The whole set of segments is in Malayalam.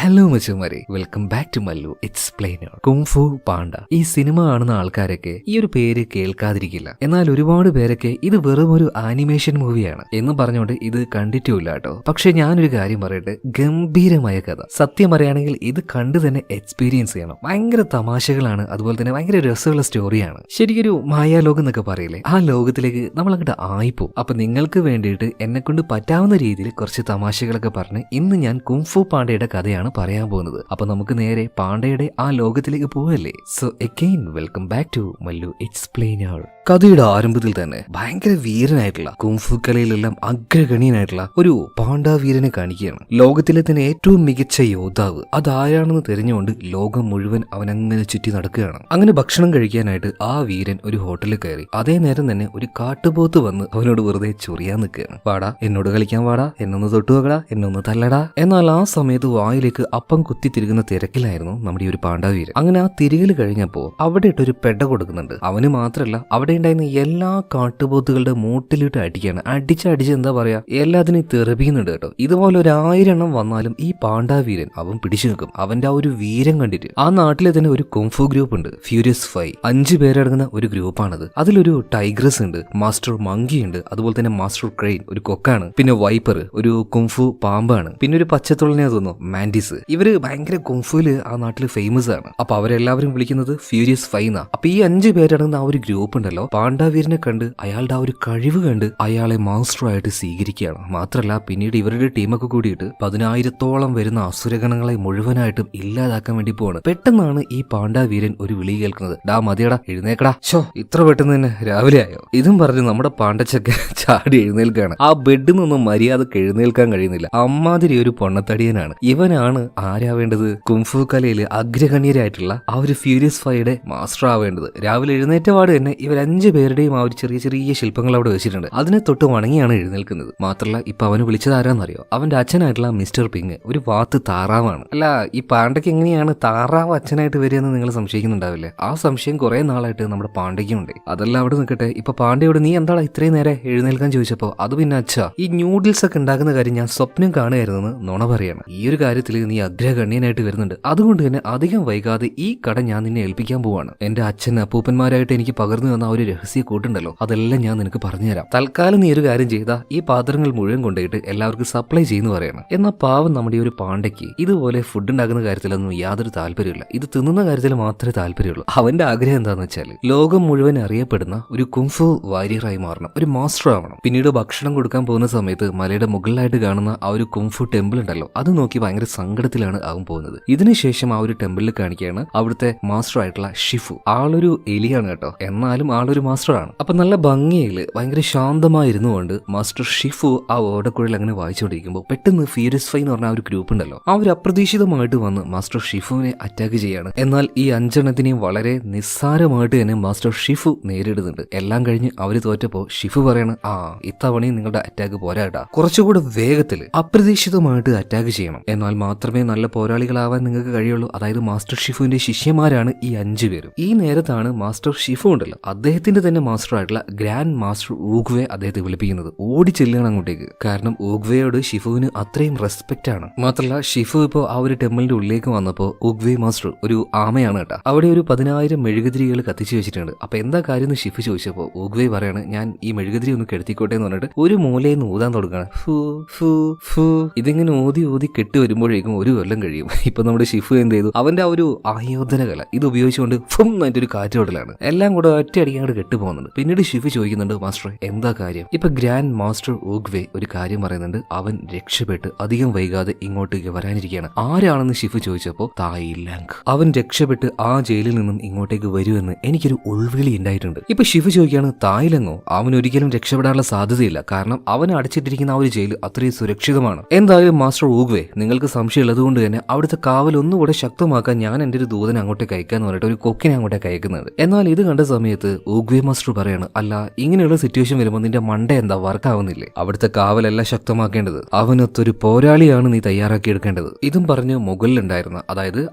ഹലോ മച്ചുമാരെ, welcome back to Mallu explainer. Kung fu panda ഈ സിനിമ കാണുന്ന ആൾക്കാരൊക്കെ ഈ ഒരു പേര് കേൾക്കാതിരിക്കില്ല. എന്നാൽ ഒരുപാട് പേരൊക്കെ ഇത് വെറും ഒരു ആനിമേഷൻ മൂവിയാണ് എന്ന് പറഞ്ഞുകൊണ്ട് ഇത് കണ്ടിട്ടുമില്ല കേട്ടോ. പക്ഷെ ഞാനൊരു കാര്യം പറയട്ടെ, ഗംഭീരമായ കഥ. സത്യം പറയുകയാണെങ്കിൽ ഇത് കണ്ടു തന്നെ എക്സ്പീരിയൻസ് ചെയ്യണം. ഭയങ്കര തമാശകളാണ്, അതുപോലെ തന്നെ ഭയങ്കര രസമുള്ള സ്റ്റോറിയാണ്. ശരിക്കൊരു മായാലോകം എന്നൊക്കെ പറയില്ലേ, ആ ലോകത്തിലേക്ക് നമ്മൾ അങ്ങോട്ട് ആയിപ്പോ. അപ്പൊ നിങ്ങൾക്ക് വേണ്ടിയിട്ട് എന്നെ കൊണ്ട് പറ്റാവുന്ന രീതിയിൽ കുറച്ച് തമാശകളൊക്കെ പറഞ്ഞ് ഇന്ന് ഞാൻ കുംഫു പാണ്ടയുടെ കഥയാണ് പറയാൻ പോകുന്നത്. അപ്പൊ നമുക്ക് നേരെ പാണ്ഡയുടെ ആ ലോകത്തിലേക്ക് പോവല്ലേ. So again welcome back to Mallu explainer. കഥയുടെ ആരംഭത്തിൽ തന്നെ ഭയങ്കര വീരനായിട്ടുള്ള കുംഫു കലയിലെല്ലാം അഗ്രഗണ്യനായിട്ടുള്ള ഒരു പാണ്ഡ വീരനെ കാണിക്കുകയാണ്. ലോകത്തിലെ തന്നെ ഏറ്റവും മികച്ച യോദ്ധാവ് അതാരാണെന്ന് തിരഞ്ഞുകൊണ്ട് ലോകം മുഴുവൻ അവനങ്ങനെ ചുറ്റി നടക്കുകയാണ്. അങ്ങനെ ഭക്ഷണം കഴിക്കാനായിട്ട് ആ വീരൻ ഒരു ഹോട്ടലിൽ കയറി. അതേ നേരം തന്നെ ഒരു കാട്ടുപോത്ത് വന്ന് അവനോട് വെറുതെ ചൊറിയാൻ നിൽക്കുകയാണ്. വാടാ, എന്നോട് കളിക്കാൻ വാടാ, എന്നൊന്ന് തൊട്ടുപോകടാ, എന്നൊന്ന് തല്ലടാ. എന്നാൽ ആ സമയത്ത് വായിലേക്ക് അപ്പം കുത്തി തിരികുന്ന തിരക്കിലായിരുന്നു നമ്മുടെ ഈ ഒരു പാണ്ഡവീരൻ. അങ്ങനെ ആ തിരികൽ കഴിഞ്ഞപ്പോ അവിടെ ഇട്ടൊരു പെട കൊടുക്കുന്നുണ്ട്. അവന് മാത്രല്ല, അവിടെ ഉണ്ടായിരുന്ന എല്ലാ കാട്ടുപോത്തുകളുടെ മൂട്ടിലിട്ട് അടിക്കാണ്. അടിച്ച് എന്താ പറയാ, എല്ലാത്തിനും തെറിപ്പിക്കുന്നുണ്ട് കേട്ടോ. ഇതുപോലെ 1000 എണ്ണം വന്നാലും ഈ പാണ്ഡവീരൻ അവൻ പിടിച്ചു നിൽക്കും. അവന്റെ ആ ഒരു വീരം കണ്ടിട്ട് ആ നാട്ടിലെ തന്നെ ഒരു കുംഫു ഗ്രൂപ്പ് ഉണ്ട്, ഫ്യൂരിയസ് 5. 5 പേരടങ്ങുന്ന ഒരു ഗ്രൂപ്പാണത്. അതിലൊരു ടൈഗ്രസ് ഉണ്ട്, മാസ്റ്റർ മങ്കി ഉണ്ട്, അതുപോലെ തന്നെ മാസ്റ്റർ ക്രെയിൻ ഒരു കൊക്കാണ്, പിന്നെ വൈപ്പർ ഒരു കുംഫു പാമ്പാണ്, പിന്നെ ഒരു പച്ചത്തുള്ളനെ തോന്നുന്നു മാൻഡിസ്. ഇവര് ഭയങ്കര കുംഫുവില് ആ നാട്ടിൽ ഫേമസ് ആണ്. അപ്പൊ അവരെല്ലാവരും വിളിക്കുന്നത് ഫ്യൂരിയസ് 5 എന്നാ. അപ്പൊ ഈ 5 പേരടങ്ങുന്ന ആ ഒരു ഗ്രൂപ്പ് ഉണ്ടല്ലോ, പാണ്ഡവീരനെ കണ്ട് അയാളുടെ ആ ഒരു കഴിവ് കണ്ട് അയാളെ മാസ്റ്ററായിട്ട് സ്വീകരിക്കുകയാണ്. മാത്രല്ല പിന്നീട് ഇവരുടെ ടീമൊക്കെ കൂടിയിട്ട് 10,000-ഓളം വരുന്ന അസുരഗണങ്ങളെ മുഴുവനായിട്ടും ഇല്ലാതാക്കാൻ വേണ്ടി പോവാണ്. പെട്ടെന്നാണ് ഈ പാണ്ഡവീരൻ ഒരു വിളി കേൾക്കുന്നത്. ഡാ മതിയടാ, എഴുന്നേക്കടാ. ഷോ, ഇത്ര പെട്ടെന്ന് തന്നെ രാവിലെ ആയോ? ഇതും പറഞ്ഞ് നമ്മുടെ പാണ്ഡച്ചൊക്കെ ചാടി എഴുന്നേൽക്കാണ്. ആ ബെഡിൽ നിന്നും മര്യാദക്ക് എഴുന്നേൽക്കാൻ കഴിയുന്നില്ല. അമ്മാതിരി ഒരു പൊണ്ണത്തടിയനാണ് ഇവനാണ്. ആരാവേണ്ടത്? കുംഫു കലയിൽ അഗ്രഗണ്യരായിട്ടുള്ള ആ ഒരു ഫ്യൂരിയസ് 5യുടെ മാസ്റ്റർ ആവേണ്ടത്. രാവിലെ എഴുന്നേറ്റ പാട് തന്നെ ഇവർ 5 പേരുടെയും ആ ഒരു ചെറിയ ചെറിയ ശില്പങ്ങൾ അവിടെ വെച്ചിട്ടുണ്ട്. അതിനെ തൊട്ട് വണങ്ങിയാണ് എഴുന്നേൽക്കുന്നത്. മാത്രല്ല ഇപ്പൊ അവന് വിളിച്ചത് ആരാന്നറിയോ? അവന്റെ അച്ഛനായിട്ടുള്ള മിസ്റ്റർ പിങ്, ഒരു വാത്ത് താറാവാണ്. അല്ല, ഈ പാണ്ഡയ്ക്ക് എങ്ങനെയാണ് താറാവ് അച്ഛനായിട്ട് വരികയെന്ന് നിങ്ങൾ സംശയിക്കുന്നുണ്ടാവില്ലേ? ആ സംശയം കുറെ നാളായിട്ട് നമ്മുടെ പാണ്ഡയ്ക്കും ഉണ്ട്. അതെല്ലാം അവിടെ നിൽക്കട്ടെ. ഇപ്പൊ പാണ്ഡയോട് നീ എന്താണ് ഇത്രയും നേരെ എഴുന്നേൽക്കാൻ ചോദിച്ചപ്പോ അത് പിന്നെ അച്ഛാ, ഈ ന്യൂഡിൽസ് ഒക്കെ ഉണ്ടാക്കുന്ന കാര്യം ഞാൻ സ്വപ്നം കാണുകയായിരുന്നെന്ന് നുണ പറയാണ്. ഈ ഒരു കാര്യത്തിൽ നീ അഗ്രഗണ്യനായിട്ട് വരുന്നുണ്ട്. അതുകൊണ്ട് തന്നെ അധികം വൈകാതെ ഈ കട ഞാൻ നിന്നെ ഏൽപ്പിക്കാൻ പോവാണ്. എന്റെ അച്ഛൻ അപ്പൂപ്പന്മാരായിട്ട് എനിക്ക് പകർന്നു തന്ന ഒരു രഹസ്യ കൂട്ടുണ്ടല്ലോ, അതെല്ലാം ഞാൻ നിനക്ക് പറഞ്ഞുതരാം. തൽക്കാലം നീ ഒരു കാര്യം ചെയ്താ ഈ പാത്രങ്ങൾ മുഴുവൻ കൊണ്ടുപോയിട്ട് എല്ലാവർക്കും സപ്ലൈ ചെയ്യുന്നു പറയണം. എന്നാൽ പാവം നമ്മുടെ ഈ ഒരു പാണ്ഡയ്ക്ക് ഇതുപോലെ ഫുഡ് ഉണ്ടാക്കുന്ന കാര്യത്തിലൊന്നും യാതൊരു താല്പര്യമില്ല. ഇത് തിന്നുന്ന കാര്യത്തിൽ മാത്രമേ താല്പര്യമുള്ളൂ. അവന്റെ ആഗ്രഹം എന്താന്ന് വെച്ചാൽ ലോകം മുഴുവൻ അറിയപ്പെടുന്ന ഒരു കുംഫു വാരിയറായി മാറണം, ഒരു മാസ്റ്റർ ആവണം. പിന്നീട് ഭക്ഷണം കൊടുക്കാൻ പോകുന്ന സമയത്ത് മലയുടെ മുകളിലായിട്ട് കാണുന്ന ആ ഒരു കുംഫു ടെമ്പിൾ ഉണ്ടല്ലോ, അത് നോക്കി ഭയങ്കര സങ്കടത്തിലാണ് അവൻ പോകുന്നത്. ഇതിനുശേഷം ആ ഒരു ടെമ്പിളിൽ കാണിക്കുകയാണ് അവിടുത്തെ മാസ്റ്റർ ആയിട്ടുള്ള ഷിഫു. ആളൊരു എലിയാണ് കേട്ടോ, എന്നാലും ആളൊരു മാസ്റ്റർ ആണ്. അപ്പൊ നല്ല ഭംഗിയില് ഭയങ്കര ശാന്തമായിരുന്നു കൊണ്ട് മാസ്റ്റർ ഷിഫു ആ ഓടക്കുഴൽ അങ്ങനെ വായിച്ചുകൊണ്ടിരിക്കുമ്പോൾ പെട്ടെന്ന് ഫ്യൂരിയസ് 5 എന്ന് പറഞ്ഞ ആ ഒരു ഗ്രൂപ്പ് ഉണ്ടല്ലോ, അവർ അപ്രതീക്ഷിതമായിട്ട് വന്ന് മാസ്റ്റർ ഷിഫുവിനെ അറ്റാക്ക് ചെയ്യാണ്. എന്നാൽ ഈ 5 എണ്ണത്തിനെയും വളരെ നിസ്സാരമായിട്ട് തന്നെ മാസ്റ്റർ ഷിഫു നേരിടുന്നുണ്ട്. എല്ലാം കഴിഞ്ഞ് അവര് തോറ്റപ്പോ ഷിഫു പറയാണ്, ആ ഇത്തവണയും നിങ്ങളുടെ അറ്റാക്ക് പോരാട്ടാ, കുറച്ചുകൂടെ വേഗത്തിൽ അപ്രതീക്ഷിതമായിട്ട് അറ്റാക്ക് ചെയ്യണം, എന്നാൽ മാത്രമേ നല്ല പോരാളികളാവാൻ നിങ്ങൾക്ക് കഴിയുള്ളൂ. അതായത് മാസ്റ്റർ ഷിഫുവിന്റെ ശിഷ്യന്മാരാണ് ഈ 5 പേരും. ഈ നേരത്താണ് മാസ്റ്റർ ഷിഫു ഉണ്ടല്ലോ, അദ്ദേഹത്തിന്റെ തന്നെ മാസ്റ്റർ ആയിട്ടുള്ള ഗ്രാൻഡ് മാസ്റ്റർ ഊഗ്വെ അദ്ദേഹത്തെ വിളിപ്പിക്കുന്നത്. ഓടി ചെല്ലുകയാണ് അങ്ങോട്ടേക്ക്. കാരണം ഊഗ്വയോട് ഷിഫുവിന് അത്രയും റെസ്പെക്ട് ആണ്. മാത്രമല്ല ഷിഫു ഇപ്പോൾ ആ ഒരു ടെമ്പിളിന്റെ ഉള്ളിലേക്ക് വന്നപ്പോ ഊഗ്വെ മാസ്റ്റർ ഒരു ആമയാണ് കേട്ടോ. അവിടെ ഒരു 10,000 മെഴുകുതിരികൾ കത്തിച്ചു വെച്ചിട്ടുണ്ട്. അപ്പൊ എന്താ കാര്യം എന്ന് ഷിഫു ചോദിച്ചപ്പോ ഊഗ്വെ പറയാണ്, ഞാൻ ഈ മെഴുകുതിരി ഒന്ന് കെടുത്തിക്കോട്ടെ എന്ന് പറഞ്ഞിട്ട് ഒരു മൂലയിൽ നിന്ന് ഊതാൻ തുടങ്ങുകയാണ്. ഫു ഫു ഫു. ഇതിങ്ങനെ ഊതി കെട്ടി വരുമ്പോഴേക്കും ഒരു കൊല്ലം കഴിയും. ഇപ്പൊ നമ്മുടെ ഷിഫു എന്ത് ചെയ്തു, അവന്റെ ആ ഒരു ആയോധന കല ഇത് ഉപയോഗിച്ചുകൊണ്ട് ഫും അതിന്റെ ഒരു കാറ്റോടലാണ്. എല്ലാം കൂടെ ഒറ്റയടിക്ക് അങ്ങോട്ട് കെട്ടു പോകുന്നുണ്ട്. പിന്നീട് ഷിഫു ചോദിക്കുന്നുണ്ട്, മാസ്റ്റർ എന്താ കാര്യം? ഇപ്പൊ ഗ്രാൻഡ് മാസ്റ്റർ ഊഗ്വെ ഒരു കാര്യം പറയുന്നുണ്ട്, അവൻ രക്ഷപ്പെട്ട് അധികം വൈകാതെ ഇങ്ങോട്ടേക്ക് വരാനിരിക്കുകയാണ്. ആരാണെന്ന് ഷിഫു ചോദിച്ചപ്പോ തായ്ലാങ്ക്. അവൻ രക്ഷപ്പെട്ട് ആ ജയിലിൽ നിന്നും ഇങ്ങോട്ടേക്ക് വരുമെന്ന് എനിക്കൊരു ഉൾവിളി ഉണ്ടായിട്ടുണ്ട്. ഇപ്പൊ ഷിഫു ചോദിക്കുകയാണ്, തായ്ലങ്ങോ? അവൻ ഒരിക്കലും രക്ഷപ്പെടാനുള്ള സാധ്യതയില്ല. കാരണം അവൻ അടച്ചിട്ടിരിക്കുന്ന ആ ഒരു ജയിൽ അത്രയും സുരക്ഷിതമാണ്. എന്തായാലും മാസ്റ്റർ ഊഗ്വെ, നിങ്ങൾക്ക് സംശയം ഉള്ളതുകൊണ്ട് തന്നെ അവിടുത്തെ കാവൽ ഒന്നുകൂടെ ശക്തമാക്കാൻ ഞാൻ എന്റെ ഒരു ദൂതനെ അങ്ങോട്ടേക്ക് അയക്കാന്ന് പറഞ്ഞിട്ട് ഒരു കൊക്കിനെ അങ്ങോട്ടേക്ക് അയക്കുന്നത്. എന്നാൽ ഇത് കണ്ട സമയത്ത് ഊഗ്വേ മാസ്റ്റർ പറയാണ്, അല്ല ഇങ്ങനെയുള്ള സിറ്റുവേഷൻ വരുമ്പോൾ നിന്റെ മണ്ട എന്താ വർക്ക് ആവുന്നില്ലേ? അവിടുത്തെ കാവലെല്ലാം ശക്തമാക്കേണ്ടത്, അവനൊത്തൊരു പോരാളിയാണ് നീ തയ്യാറാക്കി എടുക്കേണ്ടത്. ഇതും പറഞ്ഞ് മുകളിലുണ്ടായിരുന്ന, അതായത്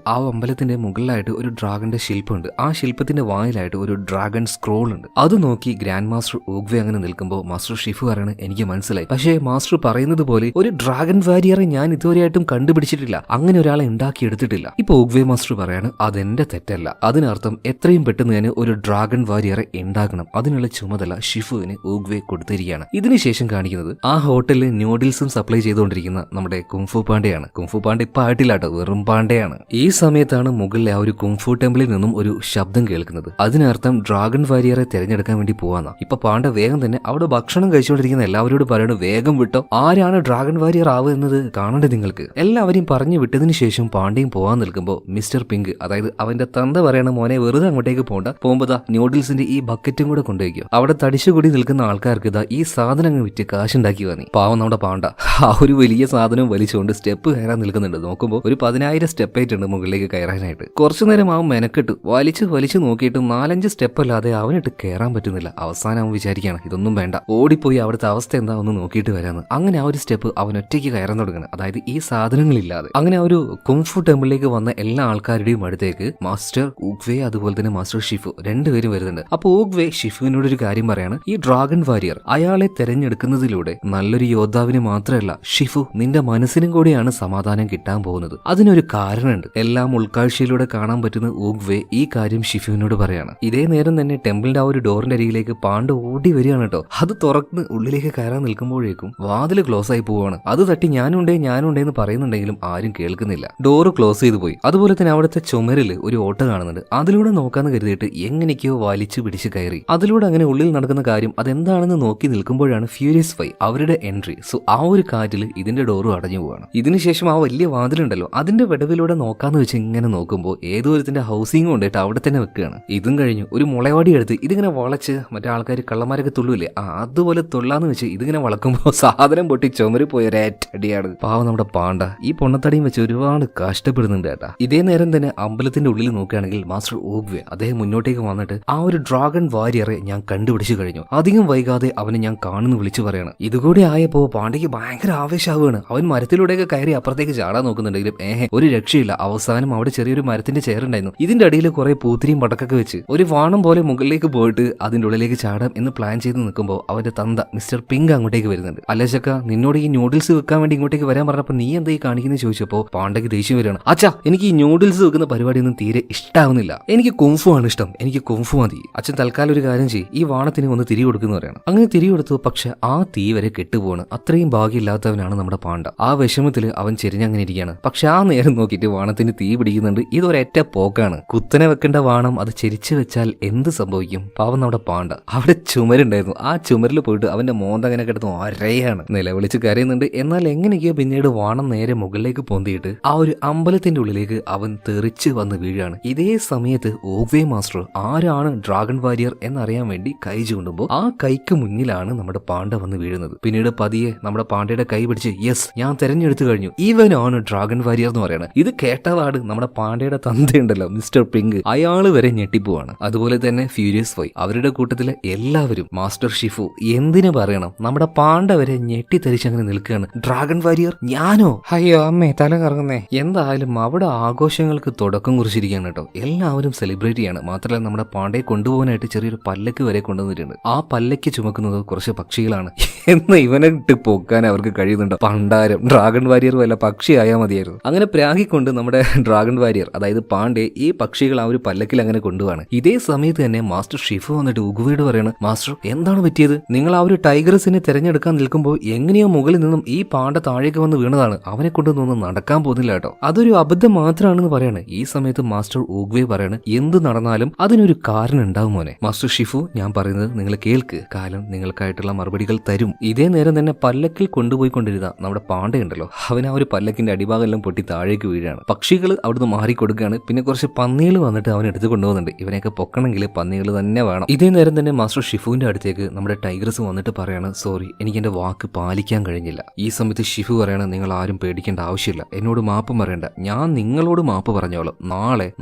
ആ അമ്പലത്തിന്റെ മുകളിലായിട്ട് ഒരു ഡ്രാഗന്റെ ശില്പമുണ്ട്. ആ ശില്പത്തിന്റെ വായിലായിട്ട് ഒരു ഡ്രാഗൺ സ്ക്രോൾ ഉണ്ട്. അത് നോക്കി ഗ്രാൻഡ് മാസ്റ്റർ ഊഗ്വേ അങ്ങനെ നിൽക്കുമ്പോൾ മാസ്റ്റർ ഷിഫു പറയാണ്, എനിക്ക് മനസ്സിലായി, പക്ഷേ മാസ്റ്റർ പറയുന്നത് പോലെ ഒരു ഡ്രാഗൺ വാരിയറെ ഞാൻ ഇതുവരെയായിട്ടും കണ്ടുപിടിച്ചിട്ടില്ല, അങ്ങനെ ഒരാളെ ഉണ്ടാക്കിയെടുത്തിട്ടില്ല. ഇപ്പൊ ഊഗ്വേ മാസ്റ്റർ പറയാണ്, അതെന്റെ തെറ്റല്ല, അതിനർത്ഥം എത്രയും പെട്ടെന്ന് തന്നെ ഒരു ഡ്രാഗൺ വാരിയറെ ഉണ്ടാക്കണം, അതിനുള്ള ചുമതല ഷിഫുവിന് ഊഗ്വേ കൊടുത്തിരിക്കുകയാണ്. ഇതിനുശേഷം കാണിക്കുന്നത് ആ ഹോട്ടലിൽ ന്യൂഡിൽസും സപ്ലൈ ചെയ്തുകൊണ്ടിരിക്കുന്ന നമ്മുടെ കുംഫു പാണ്ഡെയാണ്. കുംഫു പാണ്ഡെ ഇപ്പൊ ആയിട്ടില്ലാട്ടോ, വെറും പാണ്ഡെയാണ്. ഈ സമയത്താണ് മുകളിലെ ആ ഒരു കുംഫു ടെമ്പിളിൽ നിന്നും ഒരു ശബ്ദം കേൾക്കുന്നത്. അതിനർത്ഥം ഡ്രാഗൺ വാരിയറെ തിരഞ്ഞെടുക്കാൻ വേണ്ടി പോവാന്ന. ഇപ്പൊ പാണ്ഡെ വേഗം തന്നെ അവിടെ ഭക്ഷണം കഴിച്ചുകൊണ്ടിരിക്കുന്ന എല്ലാവരോടും പറയണം, വേഗം വിട്ടോ, ആരാണ് ഡ്രാഗൺ വാരിയർ ആവുന്നത് കാണണ്ടേ നിങ്ങൾക്ക്. എല്ലാവരെയും പറഞ്ഞു വിട്ടതിന് ശേഷം പാണ്ഡെയും പോവാൻ നിൽക്കുമ്പോൾ മിസ്റ്റർ പിങ്ക്, അതായത് അവന്റെ തന്ത പറയണ, മോനെ വെറുതെ അങ്ങോട്ടേക്ക് പോകണ്ട, പോകുമ്പോ ന്യൂഡിൽസിന്റെ ഈ ബക്കറ്റും കൂടെ കൊണ്ടുപോയിക്കോ, അവിടെ തടിച്ചുകൂടി നിൽക്കുന്ന ആൾക്കാർക്ക് ഇതാ ഈ സാധനം അങ്ങ് വിറ്റ് കാശുണ്ടാക്കി വന്നി. പാവം നമ്മുടെ പാണ്ഡ ആ ഒരു വലിയ സാധനം വലിച്ചുകൊണ്ട് സ്റ്റെപ്പ് കയറാൻ നിൽക്കുന്നുണ്ട്. നോക്കുമ്പോൾ ഒരു 10,000 സ്റ്റെപ്പ് ആയിട്ടുണ്ട് മുകളിലേക്ക് കയറാനായിട്ട്. കുറച്ചു നേരം അവൻ മെനക്കെട്ടു വലിച്ചു നോക്കിയിട്ടും 4-5 സ്റ്റെപ്പ് അല്ലാതെ അവനിട്ട് കയറാൻ പറ്റുന്നില്ല. അവസാനം അവൻ വിചാരിക്കുകയാണ്, ഇതൊന്നും വേണ്ട, ഓടിപ്പോയി അവിടുത്തെ അവസ്ഥ എന്താ ഒന്ന് നോക്കിയിട്ട് വരാന്ന്. അങ്ങനെ ആ ഒരു സ്റ്റെപ്പ് അവൻ ഒറ്റയ്ക്ക് കയറാൻ തുടങ്ങുന്നത്, അതായത് ഈ സാധനങ്ങളില്ലാതെ. അങ്ങനെ ആ ഒരു കുംഫു ടെമ്പിളിലേക്ക് വന്ന എല്ലാ ആൾക്കാരുടെയും അടുത്തേക്ക് മാസ്റ്റർ ഊഗ്വേ അതുപോലെ തന്നെ മാസ്റ്റർ ഷിഫു രണ്ടുപേരും വരുന്നുണ്ട്. അപ്പൊ ഊഗ്വേ ഷിഫുവിനോട് ഒരു കാര്യം പറയാണ്, ഈ ഡ്രാഗൺ വാരിയർ അയാളെ തെരഞ്ഞെടുക്കുന്നതിലൂടെ നല്ലൊരു യോദ്ധാവിന് മാത്രമല്ല ഷിഫു, നിന്റെ മനസ്സിനും കൂടിയാണ് സമാധാനം കിട്ടാൻ പോകുന്നത്. അതിനൊരു കാരണമുണ്ട്. എല്ലാം ഉൾക്കാഴ്ചയിലൂടെ കാണാൻ പറ്റുന്ന ഊഗ്വേ ഈ കാര്യം ഷിഫുവിനോട് പറയാണ്. ഇതേ നേരം തന്നെ ടെമ്പിളിന്റെ ആ ഒരു ഡോറിന്റെ അരികിലേക്ക് പാണ്ഡ ഓടി വരികയാണ് കേട്ടോ. അത് തുറന്ന് ഉള്ളിലേക്ക് കയറാൻ നിൽക്കുമ്പോഴേക്കും വാതിൽ ക്ലോസ് ആയി പോവാണ്. അത് തട്ടി ഞാനുണ്ടേ എന്ന് പറയുന്നുണ്ടെങ്കിലും ആരും കേൾക്കുന്നില്ല. ഡോറ് ക്ലോസ് ചെയ്തു പോയി. അതുപോലെ തന്നെ അവിടുത്തെ ചുമരിൽ ഒരു ഓട്ട കാണുന്നുണ്ട്. അതിലൂടെ നോക്കാന്ന് കരുതിയിട്ട് എങ്ങനെയൊക്കെയോ വലിച്ചു പിടിച്ച് കയറി. അതിലൂടെ അങ്ങനെ ഉള്ളിൽ നടക്കുന്ന കാര്യം അതെന്താണെന്ന് നോക്കി നിൽക്കുമ്പോഴാണ് ഫ്യൂരിയസ് 5 അവരുടെ എൻട്രി. സോ ആ ഒരു കാറ്റിൽ ഇതിന്റെ ഡോറും അടഞ്ഞു പോവാണ്. ഇതിനുശേഷം ആ വലിയ വാതിലുണ്ടല്ലോ, അതിന്റെ വിടവിലൂടെ നോക്കാന്ന് വെച്ച് ഇങ്ങനെ നോക്കുമ്പോൾ ഏതോ ഒരുത്തിന്റെ ഹൗസിംഗ് കൊണ്ടിട്ട് അവിടെ തന്നെ വെക്കുകയാണ്. ഇതും കഴിഞ്ഞു ഒരു മുളവാടി എടുത്ത് ഇതിങ്ങനെ വളച്ച് മറ്റേ ആൾക്കാർ കള്ളന്മാരൊക്കെ തുള്ളൂല്ലേ, അതുപോലെ തുള്ളാന്ന് വെച്ച് ഇതിങ്ങനെ വളക്കുമ്പോൾ സാധനം പൊട്ടി ചുമര് പോയ ഒരേറ്റടിയാണ്. പാവം നമ്മുടെ പാണ്ഡ ഈ പൊണ്ണത്തടിയും വെച്ച് ഒരുപാട് കഷ്ടപ്പെടുന്നുണ്ട് കേട്ടാ. ഇതേ നേരം തന്നെ അമ്പലത്തിന്റെ ഉള്ളിൽ നോക്കുകയാണെങ്കിൽ മാസ്റ്റർ ഊഗ്വേ അദ്ദേഹം മുന്നോട്ടേക്ക് വന്നിട്ട്, ആ ഒരു ഡ്രാഗൺ വാരിയറെ ഞാൻ കണ്ടുപിടിച്ചു കഴിഞ്ഞു, അധികം വൈകാതെ അവനെ ഞാൻ കാണുന്നു വിളിച്ചു പറയാണ്. ഇതുകൂടി ആയപ്പോ പാണ്ഡയ്ക്ക് ഭയങ്കര ആവേശാവുകയാണ്. അവൻ മരത്തിലൂടെയൊക്കെ കയറി അപ്പുറത്തേക്ക് ചാടാൻ നോക്കുന്നുണ്ടെങ്കിലും ഒരു രക്ഷയില്ല. അവസാനം അവിടെ ചെറിയൊരു മരത്തിന്റെ ചെയറുണ്ടായിരുന്നു. ഇതിന്റെ അടിയിൽ കുറെ പൂത്തിരിയും പടക്കൊക്കെ വെച്ച് ഒരു വാണം പോലെ മുകളിലേക്ക് പോയിട്ട് അതിന്റെ ഉള്ളിലേക്ക് ചാടാം എന്ന് പ്ലാൻ ചെയ്ത് നിൽക്കുമ്പോൾ അവന്റെ തന്ത മിസ്റ്റർ പിങ്ക് അങ്ങോട്ടേക്ക് വരുന്നുണ്ട്. അല്ല ചക്ക, നിന്നോട് ഈ ന്യൂഡിൽസ് വെക്കാൻ വേണ്ടി ഇങ്ങോട്ടേക്ക് വരാൻ പറഞ്ഞപ്പോ നീ എന്താ ഈ കാണിക്കുന്നത് ചോദിച്ചപ്പോ പാണ്ഡയ്ക്ക് ദേഷ്യം വരികയാണ്. അച്ഛാ, എനിക്ക് ഈ ന്യൂഡിൽസ് വെക്കുന്ന പരിപാടിയൊന്നും തീരെ ഇഷ്ടാവുന്നില്ല, എനിക്ക് കുംഫു ആണ് ഇഷ്ടം, എനിക്ക് കുംഫു മതി. അച്ഛൻ തൽക്കാലം ഒരു കാര്യം ചെയ്യും, ഈ വാണത്തിന് ഒന്ന് തിരി കൊടുക്കുന്ന പറയണം. അങ്ങനെ തിരി കൊടുത്തു. പക്ഷെ ആ തീ വരെ കെട്ടുപോണ്. അത്രയും ഭാഗ്യമില്ലാത്തവനാണ് നമ്മുടെ പാണ്ഡ. ആ വിഷമത്തിൽ അവൻ ചെരിഞ്ഞങ്ങനെ ഇരിക്കുകയാണ്. പക്ഷെ ആ നേരം നോക്കിയിട്ട് വാണത്തിന് തീ പിടിക്കുന്നുണ്ട്. ഇതൊരൊറ്റ പോക്കാണ്. കുത്തനെ വെക്കേണ്ട വാണം അത് ചെരിച്ചു വെച്ചാൽ എന്ത് സംഭവിക്കും? പാവം നമ്മുടെ പാണ്ഡ അവിടെ ചുമരുണ്ടായിരുന്നു. ആ ചുമരിൽ പോയിട്ട് അവന്റെ മോന്തങ്ങനെ കിടന്ന് ഒരയാണ് നിലവിളിച്ച് കരയുന്നുണ്ട്. എന്നാൽ എങ്ങനെയൊക്കെയോ പിന്നീട് വാണം നേരെ മുകളിലേക്ക് പൊന്തിയിട്ട് ആ ഒരു അമ്പലത്തിന്റെ ഉള്ളിലേക്ക് അവൻ തെറിച്ച് വന്ന് വീഴാണ്. ഇതേ സമയത്ത് ഊഗ്വേ മാസ്റ്റർ ആരാണ് ഡ്രാഗൺ വാരിയർ എന്നറിയാൻ വേണ്ടി കൈ ചൂണ്ടുമ്പോൾ ആ കൈക്ക് മുന്നിലാണ് നമ്മുടെ പാണ്ഡ വന്ന് വീഴുന്നത്. പിന്നീട് പതിയെ നമ്മുടെ പാണ്ഡയുടെ കൈ പിടിച്ച്, യെസ്, ഞാൻ തെരഞ്ഞെടുത്തു കഴിഞ്ഞു, ഇവനാണ് ഡ്രാഗൺ വാരിയർ എന്ന് പറയണം. ഇത് കേട്ടപാട് നമ്മുടെ പാണ്ഡയുടെ തന്തയുണ്ടല്ലോ മിസ്റ്റർ പിങ്ക്, അയാള് വരെ ഞെട്ടിപ്പോവാണ്. അതുപോലെ തന്നെ ഫ്യൂരിയസ് 5 അവരുടെ കൂട്ടത്തിലെ എല്ലാവരും, മാസ്റ്റർ ഷിഫു എന്തിനു പറയണം, നമ്മുടെ പാണ്ഡ വരെ ഞെട്ടിത്തരിച്ചങ്ങനെ നിൽക്കുകയാണ്. ഡ്രാഗൺ വാരിയർ ഞാനോ? അയ്യോ അമ്മേ, തല കറങ്ങുന്നേ. എന്തായാലും അവിടെ ആഘോഷങ്ങൾക്ക് തുടക്കം കുറിച്ചിരിക്കുകയാണ് കേട്ടോ. എല്ലാവരും സെലിബ്രേറ്റ് ചെയ്യാണ്. മാത്രമല്ല നമ്മുടെ പാണ്ഡയെ കൊണ്ടുപോകാനായിട്ട് ചെറിയൊരു പല്ലക്ക് വരെ കൊണ്ടുവന്നിട്ടുണ്ട്. ആ പല്ലക്ക് ചുമക്കുന്നത് കുറച്ച് പക്ഷികളാണ്. എന്ന് ഇവനെ ഇട്ട് പോക്കാൻ അവർക്ക് കഴിയുന്നുണ്ടോ? പണ്ടാരം ഡ്രാഗൺ വാരിയർ വല്ല പക്ഷിയായാൽ മതിയായിരുന്നു. അങ്ങനെ പ്രാഗിക്കൊണ്ട് നമ്മുടെ ഡ്രാഗൺ വാരിയർ, അതായത് പാണ്ഡെ, ഈ പക്ഷികൾ ആ ഒരു പല്ലക്കിൽ അങ്ങനെ കൊണ്ടുപോവാണ്. ഇതേ സമയത്ത് തന്നെ മാസ്റ്റർ ഷിഫു വന്നിട്ട് ഉഗ്വയോട് പറയാണ്, മാസ്റ്റർ എന്താണ് പറ്റിയത്? നിങ്ങൾ ആ ഒരു ടൈഗ്രസിനെ തിരഞ്ഞെടുക്കാൻ നിൽക്കുമ്പോൾ എങ്ങനെയോ മുകളിൽ നിന്നും ഈ പാണ്ഡ താഴേക്ക് വന്ന് വീണതാണ്, അവനെ കൊണ്ടൊന്നും നടക്കാൻ പോകുന്നില്ല കേട്ടോ, അതൊരു അബദ്ധം മാത്രമാണെന്ന് പറയാണ്. ഈ സമയത്ത് മാസ്റ്റർ ഊഗ്വേ പറയാണ്, എന്ത് നടന്നാലും അതിനൊരു കാരണം ഉണ്ടാവും മോനെ. മാസ്റ്റർ ഷിഫു, ഞാൻ പറയുന്നത് നിങ്ങൾ കേൾക്ക്, കാലം നിങ്ങൾക്കായിട്ടുള്ള മറുപടികൾ തരും. ഇതേ നേരം തന്നെ പല്ലക്കിൽ കൊണ്ടുപോയിക്കൊണ്ടിരുന്ന നമ്മുടെ പാണ്ഡയുണ്ടല്ലോ, അവൻ ആ ഒരു പല്ലക്കിന്റെ അടിഭാഗം എല്ലാം പൊട്ടി താഴേക്ക് വീഴാണ്. പക്ഷികൾ അവിടുന്ന് മാറിക്കൊടുക്കുകയാണ്. പിന്നെ കുറച്ച് പന്നികൾ വന്നിട്ട് അവൻ എടുത്ത് കൊണ്ടുപോകുന്നുണ്ട്. ഇവനെയൊക്കെ പൊക്കണമെങ്കിൽ പന്നികൾ തന്നെ വേണം. ഇതേ നേരം തന്നെ മാസ്റ്റർ ഷിഫുവിന്റെ അടുത്തേക്ക് നമ്മുടെ ടൈഗ്രസ് വന്നിട്ട് പറയാണ്, സോറി, എനിക്ക് എന്റെ വാക്ക് പാലിക്കാൻ കഴിഞ്ഞില്ല. ഈ സമയത്ത് ഷിഫു പറയാണ്, നിങ്ങൾ ആരും പേടിക്കേണ്ട ആവശ്യമില്ല, എന്നോട് മാപ്പ് പറയണ്ട, ഞാൻ നിങ്ങളോട് മാപ്പ് പറഞ്ഞോളാം.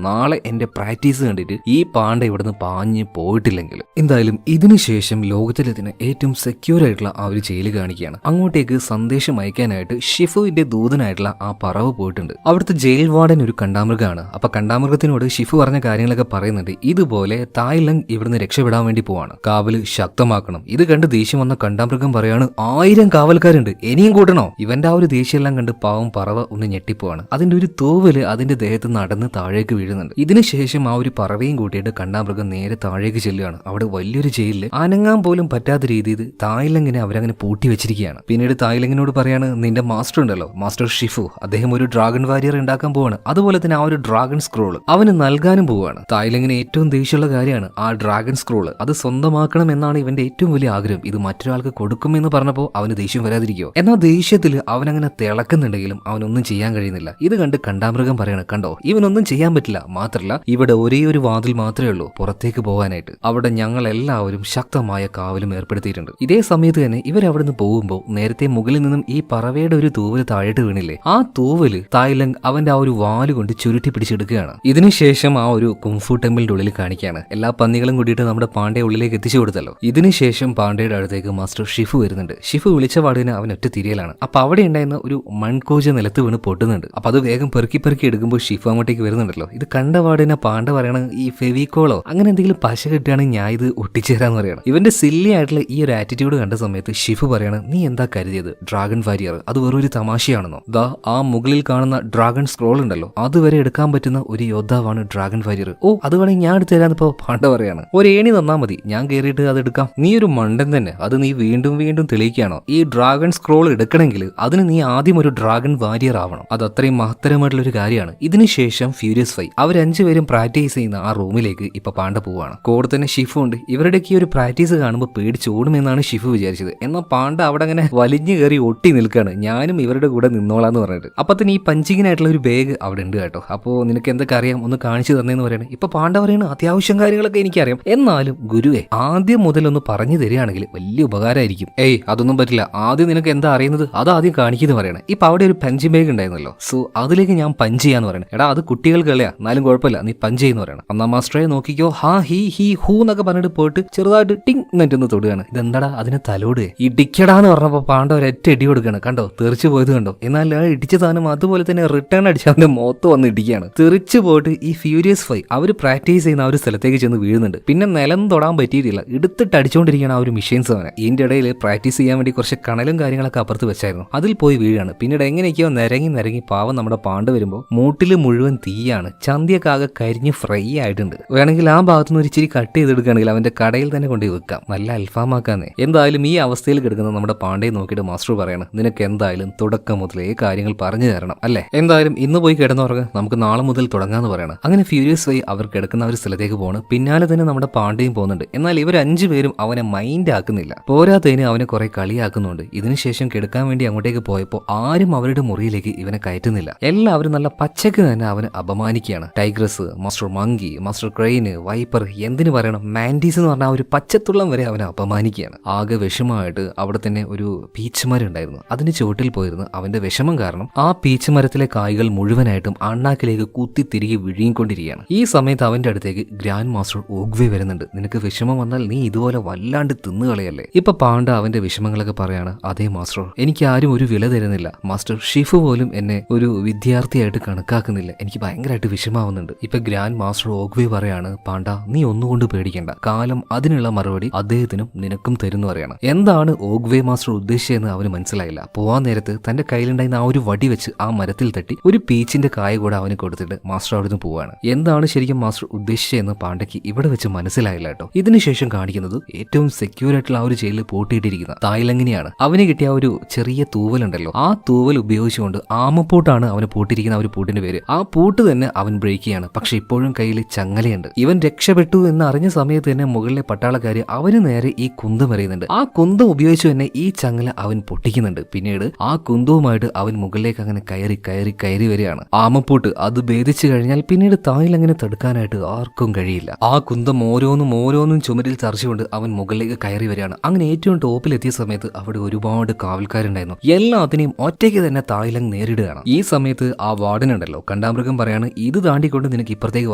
നാളെ എന്റെ പ്രാക്ടീസ് കണ്ടിട്ട് ഈ പാണ്ഡ ഇവിടുന്ന് പാഞ്ഞ് പോയിട്ടില്ലെങ്കിലും. എന്തായാലും ഇതിനുശേഷം ലോകത്തിലെ തന്നെ ഏറ്റവും സെക്യൂർ ആയിട്ടുള്ള ആ ഒരു ജയില് കാണിക്കുകയാണ്. അങ്ങോട്ടേക്ക് സന്ദേശം അയക്കാനായിട്ട് ഷിഫുവിന്റെ ദൂതനായിട്ടുള്ള ആ പറവ് പോയിട്ടുണ്ട്. അവിടുത്തെ ജയിൽ വാർഡൻ ഒരു കണ്ടാമൃഗമാണ്. അപ്പൊ കണ്ടാമൃഗത്തിനോട് ഷിഫു പറഞ്ഞ കാര്യങ്ങളൊക്കെ പറയുന്നുണ്ട്. ഇതുപോലെ തായ്ലങ് ഇവിടുന്ന് രക്ഷപ്പെടാൻ വേണ്ടി പോവാണ്, കാവല് ശക്തമാക്കണം. ഇത് കണ്ട് ദേഷ്യം വന്ന കണ്ടാമൃഗം പറയാണ്, 1000 കാവൽക്കാരുണ്ട്, ഇനിയും കൂട്ടണോ? ഇവന്റെ ആ ഒരു ദേഷ്യമെല്ലാം കണ്ട് പാവം പറവ ഒന്ന് ഞെട്ടിപ്പോവാണ്. അതിന്റെ ഒരു തൂവല് അതിന്റെ ദേഹത്ത് നടന്ന് താഴേക്ക് വീഴുന്നുണ്ട്. ഇതിനുശേഷം ആ ഒരു പറവയും കൂട്ടിയിട്ട് കണ്ടാമൃഗം നേരെ താഴേക്ക് ചെല്ലുകയാണ്. അവിടെ വലിയൊരു ജയിലിൽ അനങ്ങാൻ പോലും പറ്റാത്ത രീതിയിൽ തായ്ലങ്ങിനെ അവരങ്ങനെ പൂട്ടി വെച്ചിരിക്കുകയാണ്. പിന്നീട് തായ്ലങ്ങിനോട് പറയാണ്, നിന്റെ മാസ്റ്റർ ഉണ്ടല്ലോ, മാസ്റ്റർ ഷിഫു, അദ്ദേഹം ഒരു ഡ്രാഗൺ വാരിയർ ഉണ്ടാക്കാൻ പോവാണ്. അതുപോലെ തന്നെ ആ ഒരു ഡ്രാഗൺ സ്ക്രോൾ അവന് നൽകാനും പോവാണ്. തായ്ലങ്ങിന് ഏറ്റവും ദേഷ്യമുള്ള കാര്യമാണ് ആ ഡ്രാഗൺ സ്ക്രോൾ. അത് സ്വന്തമാക്കണം എന്നാണ് ഇവന്റെ ഏറ്റവും വലിയ ആഗ്രഹം. ഇത് മറ്റൊരാൾക്ക് കൊടുക്കുമെന്ന് പറഞ്ഞപ്പോൾ അവന് ദേഷ്യം വരാതിരിക്കോ? എന്നാൽ ദേഷ്യത്തിൽ അവനങ്ങനെ തിളക്കുന്നുണ്ടെങ്കിലും അവനൊന്നും ചെയ്യാൻ കഴിയുന്നില്ല. ഇത് കണ്ട് കണ്ടാമൃഗം പറയാണ്, കണ്ടോ, ഇവനൊന്നും ചെയ്യാൻ പറ്റില്ല. മാത്രല്ല ഇവിടെ ഒരേ ഒരു വാതിൽ മാത്രമേ ഉള്ളൂ പുറത്തേക്ക് പോകാനായിട്ട്. അവിടെ ഞങ്ങൾ എല്ലാവരും ശക്തമായ കാവലും ഏർപ്പെടുത്തിയിട്ടുണ്ട്. ഇതേ സമയത്ത് തന്നെ ഇവരവിടുന്ന് പോകുമ്പോൾ നേരത്തെ മുകളിൽ നിന്നും ഈ പറവയുടെ ഒരു തൂവല് താഴേട്ട് വീണില്ലേ, ആ തൂവല് തായ്ലങ് അവന്റെ ആ ഒരു വാല് കൊണ്ട് ചുരുട്ടി പിടിച്ചെടുക്കുകയാണ്. ഇതിനുശേഷം ആ ഒരു കുംഫു ടെമ്പിളിന്റെ ഉള്ളിൽ കാണിക്കുകയാണ്. എല്ലാ പന്നികളും കൂടിയിട്ട് നമ്മുടെ പാണ്ഡെ ഉള്ളിലേക്ക് എത്തിച്ചു കൊടുത്തല്ലോ. ഇതിനുശേഷം പാണ്ഡയുടെ അടുത്തേക്ക് മാസ്റ്റർ ഷിഫു വരുന്നുണ്ട്. ഷിഫു വിളിച്ച പാടിന് അവൻ ഒറ്റ തിരിയലാണ്. അപ്പൊ അവിടെ ഉണ്ടായിരുന്ന ഒരു മൺകൂജ നിലത്ത് വീണ് പൊട്ടുന്നുണ്ട്. അപ്പൊ അത് വേഗം പെറുക്കി എടുക്കുമ്പോൾ ഷിഫു അങ്ങോട്ടേക്ക് വരുന്നുണ്ടല്ലോ. ഇത് കണ്ട പാടിനെ പാണ്ഡ പറയണ, ഈ ഫെവിക്കോളോ അങ്ങനെ എന്തെങ്കിലും പശ കിട്ടുകയാണെങ്കിൽ ഞാൻ ഇത് ഒട്ടിച്ചേരാന്ന് പറയണം. ഇവന്റെ സില്ലി ആയിട്ടുള്ള ഈ ഒരു ആറ്റിറ്റ്യൂഡ് കണ്ട സമയത്ത് ഷിഫു പറയാണ്, നീ എന്താ കരുതിയത് ഡ്രാഗൺ വാരിയർ അത് വെറൊരു തമാശയാണെന്നോ? ദാ ആ മുകളിൽ കാണുന്ന ഡ്രാഗൺ സ്ക്രോൾ ഉണ്ടല്ലോ, അതുവരെ എടുക്കാൻ പറ്റുന്ന ഒരു യോദ്ധാവാണ് ഡ്രാഗൺ വാരിയർ. ഓ, അത് വേണമെങ്കിൽ ഞാൻ എടുത്തു തരാന്നിപ്പോ പാണ്ഡ പറയാണ്. ഒരു ഏണി തന്നാ മതി, ഞാൻ കയറിയിട്ട് അത് എടുക്കാം. നീ ഒരു മണ്ടൻ തന്നെ, അത് നീ വീണ്ടും വീണ്ടും തെളിയിക്കുകയാണോ? ഈ ഡ്രാഗൺ സ്ക്രോൾ എടുക്കണമെങ്കിൽ അതിന് നീ ആദ്യം ഒരു ഡ്രാഗൺ വാരിയർ ആവണം. അത് അത്രയും മഹത്തരമായിട്ടുള്ള ഒരു കാര്യമാണ്. ഇതിനുശേഷം ഫ്യൂരിയസ് 5 അവർ 5 പേരും പ്രാക്ടീസ് ചെയ്യുന്ന ആ റൂമിലേക്ക് ഇപ്പൊ പാണ്ഡ പോവാണ്. കൂടെ തന്നെ ഷിഫു ഉണ്ട്. ഇവരുടെയൊക്കെ ഈ ഒരു പ്രാക്ടീസ് കാണുമ്പോൾ പേടിച്ചോടുമെന്നാണ് ഷിഫു വിചാരിച്ചത്. എന്നാൽ പാണ്ഡ അവിടെ അങ്ങനെ വലിഞ്ഞു കയറി ഒട്ടി നിൽക്കുകയാണ്. ഞാനും ഇവരുടെ കൂടെ നിന്നോളാന്ന് പറഞ്ഞിട്ട്. അപ്പൊ തന്നെ ഈ പഞ്ചിങ്ങിനായിട്ടുള്ള ഒരു ബാഗ് അവിടെ ഉണ്ട് കേട്ടോ. അപ്പോൾ നിനക്ക് എന്തൊക്കെ അറിയാം ഒന്ന് കാണിച്ചു തന്നേന്ന് പറയണേ. ഇപ്പൊ പാണ്ഡ പറയണ, അത്യാവശ്യം കാര്യങ്ങളൊക്കെ എനിക്കറിയാം, എന്നാലും ഗുരുവെ ആദ്യം മുതൽ ഒന്ന് പറഞ്ഞു തരികയാണെങ്കിൽ വലിയ ഉപകാരമായിരിക്കും. ഏയ് അതൊന്നും പറ്റില്ല, ആദ്യം നിനക്ക് എന്താ അറിയുന്നത് അത് ആദ്യം കാണിക്കുന്നു പറയണേ. ഇപ്പൊ അവിടെ ഒരു പഞ്ച് ബാഗ് ഉണ്ടായിരുന്നല്ലോ, സോ അതിലേക്ക് ഞാൻ പഞ്ച് ചെയ്യാന്ന് പറയണേ. എടാ അത് കുട്ടികൾക്ക് കളിയാ, എന്നാലും കുഴപ്പമില്ല, നീ പഞ്ച് ചെയ്യുന്ന പറയണം. ഒന്നാം മാസ്റ്ററെ നോക്കിക്കോ, ഹാ ഹി ഹി ഹൂ എന്നൊക്കെ പറഞ്ഞിട്ട് പോയിട്ട് ചെറുതായിട്ട് ടിങ് എന്നിട്ടൊന്ന് തൊടുകയാണ്. ഇതെന്താടാ അതിനെ തലോട് ഇടിക്കടാന്ന് പറഞ്ഞപ്പോ പാണ്ഡ ഒരൊറ്റ ഇടി കൊടുക്കുകയാണ്. കണ്ടോ തെറിച്ചു പോയത് കണ്ടോ? എന്നാൽ ആ ഇടിച്ച സാധനം അതുപോലെ തന്നെ റിട്ടേൺ അടിച്ച് അവന്റെ മുഖത്ത് വന്ന് ഇടിക്കുകയാണ്. തെറിച്ചു പോയിട്ട് ഈ ഫ്യൂരിയസ് 5 അവര് പ്രാക്ടീസ് ചെയ്യുന്ന ആ ഒരു സ്ഥലത്തേക്ക് ചെന്ന് വീഴുന്നുണ്ട്. പിന്നെ നിലം തൊടാൻ പറ്റിയിട്ടില്ല, എടുത്തിട്ട് അടിച്ചുകൊണ്ടിരിക്കുകയാണ് ആ ഒരു മെഷീൻസ് അവനെ. ഇതിന്റെ ഇടയിൽ പ്രാക്ടീസ് ചെയ്യാൻ വേണ്ടി കുറച്ച് കണലും കാര്യങ്ങളൊക്കെ അപ്പുറത്ത് വെച്ചായിരുന്നു, അതിൽ പോയി വീഴാണ്. പിന്നീട് എങ്ങനെയൊക്കെയോ നിരങ്ങി പാവം നമ്മുടെ പാണ്ഡ വരുമ്പോൾ മൂട്ടില് മുഴുവൻ തീയാണ്, ചന്തിയൊക്കെ ആകെ കരിഞ്ഞ് ഫ്രൈ ആയിട്ടുണ്ട്. വേണമെങ്കിൽ ആ ഭാഗത്തുനിന്ന് ഒരു ഇച്ചിരി കട്ട് ചെയ്തെടുക്കുകയാണെങ്കിൽ അവന്റെ കടയിൽ തന്നെ കൊണ്ടുപോയി വെക്കാം, നല്ല അൽഫാമാക്കാന്നേ. എന്തായാലും ഈ അവസ്ഥയിൽ കിടക്കുന്ന നമ്മുടെ പാണ്ഡയെ നോക്കിയിട്ട് മാസ്റ്റർ പറയാണ്, നിനക്ക് എന്തായാലും തുടക്കം മുതലേ കാര്യങ്ങൾ പറഞ്ഞു തരണം അല്ലേ? എന്തായാലും ഇന്ന് പോയി കിടന്നുറങ്ങ്, നമുക്ക് നാളെ മുതൽ തുടങ്ങാന്ന് പറയണം. അങ്ങനെ ഫ്യൂരിയസ് 5 അവർ കിടക്കുന്ന ഒരു സ്ഥലത്തേക്ക് പോണ്. പിന്നാലെ തന്നെ നമ്മുടെ പാണ്ഡയും പോകുന്നുണ്ട്. എന്നാൽ ഇവർ 5 പേരും അവനെ മൈൻഡ് ആക്കുന്നില്ല. പോരാത്തതിന് അവനെ കുറെ കളിയാക്കുന്നുണ്ട്. ഇതിനുശേഷം കിടക്കാൻ വേണ്ടി അങ്ങോട്ടേക്ക് പോയപ്പോൾ ആരും അവരുടെ മുറിയിലേക്ക് ഇവനെ കയറ്റുന്നില്ല. എല്ലാവരും നല്ല പച്ചക്ക് തന്നെ അവനെ അപമാനിക്കുകയാണ്. Tigress, Master Monkey, Master Crane, Viper, എന്തിനു പറയണം മാൻഡീസ് എന്ന് പറഞ്ഞ ഒരു പച്ചത്തുള്ളം വരെ അവനെ അപമാനിക്കുകയാണ്. ആകെ വിഷമമായിട്ട് അവിടെ തന്നെ ഒരു പീച്ച് മരം ഉണ്ടായിരുന്നു. അതിന് ചുവട്ടിൽ പോയിരുന്നു. അവന്റെ വിഷമം കാരണം ആ പീച്ച് മരത്തിലെ കായ്കൾ മുഴുവനായിട്ടും അണ്ണാക്കിലേക്ക് കുത്തി തിരികെ വിഴുങ്ങിക്കൊണ്ടിരിക്കുകയാണ്. ഈ സമയത്ത് അവന്റെ അടുത്തേക്ക് ഗ്രാൻഡ് മാസ്റ്റർ ഓഗ്വേ വരുന്നുണ്ട്. നിനക്ക് വിഷമം വന്നാൽ നീ ഇതുപോലെ വല്ലാണ്ട് തിന്നുകളയല്ലേ? ഇപ്പൊ പാണ്ഡ അവന്റെ വിഷമങ്ങളൊക്കെ പറയാണ്, അതേ മാസ്റ്റർ, എനിക്ക് ആരും ഒരു വില തരുന്നില്ല. മാസ്റ്റർ ഷിഫു പോലും എന്നെ ഒരു വിദ്യാർത്ഥിയായിട്ട് കണക്കാക്കുന്നില്ല. എനിക്ക് ഭയങ്കരമായിട്ട് വിഷമാവുന്നുണ്ട്. ഇപ്പൊ ഗ്രാൻഡ് മാസ്റ്റർ ഓഗ്വേ പറയാണ്, പാണ്ഡ നീ ഒന്നുകൊണ്ട് പേടിക്കണ്ട, കാലം അതിനുള്ള മറുപടി അദ്ദേഹത്തിനും നിനക്കും തരുന്നു പറയാണ്. എന്താണ് ഓഗ്വേ മാസ്റ്റർ ഉദ്ദേശിച്ചതെന്ന് അവന് മനസ്സിലായില്ല. പോവാൻ നേരത്ത് തന്റെ കയ്യിലുണ്ടായിരുന്ന ആ ഒരു വടി വെച്ച് ആ മരത്തിൽ തട്ടി ഒരു പീച്ചിന്റെ കായ കൂടെ അവന് കൊടുത്തിട്ട് മാസ്റ്റർ അവിടുന്ന് പോവാണ്. എന്താണ് ശരിക്കും മാസ്റ്റർ ഉദ്ദേശിച്ചതെന്ന് പാണ്ഡയ്ക്ക് ഇവിടെ വെച്ച് മനസ്സിലായില്ല കേട്ടോ. ഇതിനുശേഷം കാണിക്കുന്നത് ഏറ്റവും സെക്യൂർ ആയിട്ടുള്ള ആ ഒരു ജയിലിൽ പൂട്ടിയിട്ടിരിക്കുന്ന തായ്ലങ്ങിനെയാണ്. അവന് കിട്ടിയ ആ ഒരു ചെറിയ തൂവലുണ്ടല്ലോ, ആ തൂവൽ ഉപയോഗിച്ചുകൊണ്ട് ആമപ്പൂട്ടാണ് അവന് പൂട്ടിയിരിക്കുന്ന ആ ഒരു പൂട്ടിന്റെ പേര്. ആ പൂട്ട് തന്നെ അവൻ ബ്രേക്ക് ചെയ്യാണ്. പക്ഷെ ഇപ്പോഴും കയ്യിൽ ചങ്ങലയുണ്ട്. ഇവൻ രക്ഷപ്പെട്ടു എന്ന് അറിഞ്ഞ സമയത്ത് തന്നെ മുകളിലെ പട്ടാളക്കാര് അവന് നേരെ ഈ കുന്തം എറിയുന്നുണ്ട്. ആ കുന്തം ഉപയോഗിച്ചു തന്നെ ഈ ചങ്ങല അവൻ പൊട്ടിക്കുന്നുണ്ട്. പിന്നീട് ആ കുന്തവുമായിട്ട് അവൻ മുകളിലേക്ക് അങ്ങനെ കയറി വരികയാണ്. ആമപ്പൂട്ട് അത് ഭേദിച്ചു കഴിഞ്ഞാൽ പിന്നീട് തായ്ലങ്ങിനെ തടുക്കാനായിട്ട് ആർക്കും കഴിയില്ല. ആ കുന്തം ഓരോന്നും ചുമരിൽ തറച്ചുകൊണ്ട് അവൻ മുകളിലേക്ക് കയറി വരികയാണ്. അങ്ങനെ ഏറ്റവും ടോപ്പിലെത്തിയ സമയത്ത് അവിടെ ഒരുപാട് കാവൽക്കാരുണ്ടായിരുന്നു. എല്ലാത്തിനെയും ഒറ്റയ്ക്ക് തന്നെ തായ്ലങ് നേരിടുകയാണ്. ഈ സമയത്ത് ആ വാർഡൻ ഉണ്ടല്ലോ, കണ്ടാമൃഗം പറയാണ്, ഇത് താണ്ടിക്കൊണ്ട് നിനക്ക് ഇപ്പുറത്തേക്ക്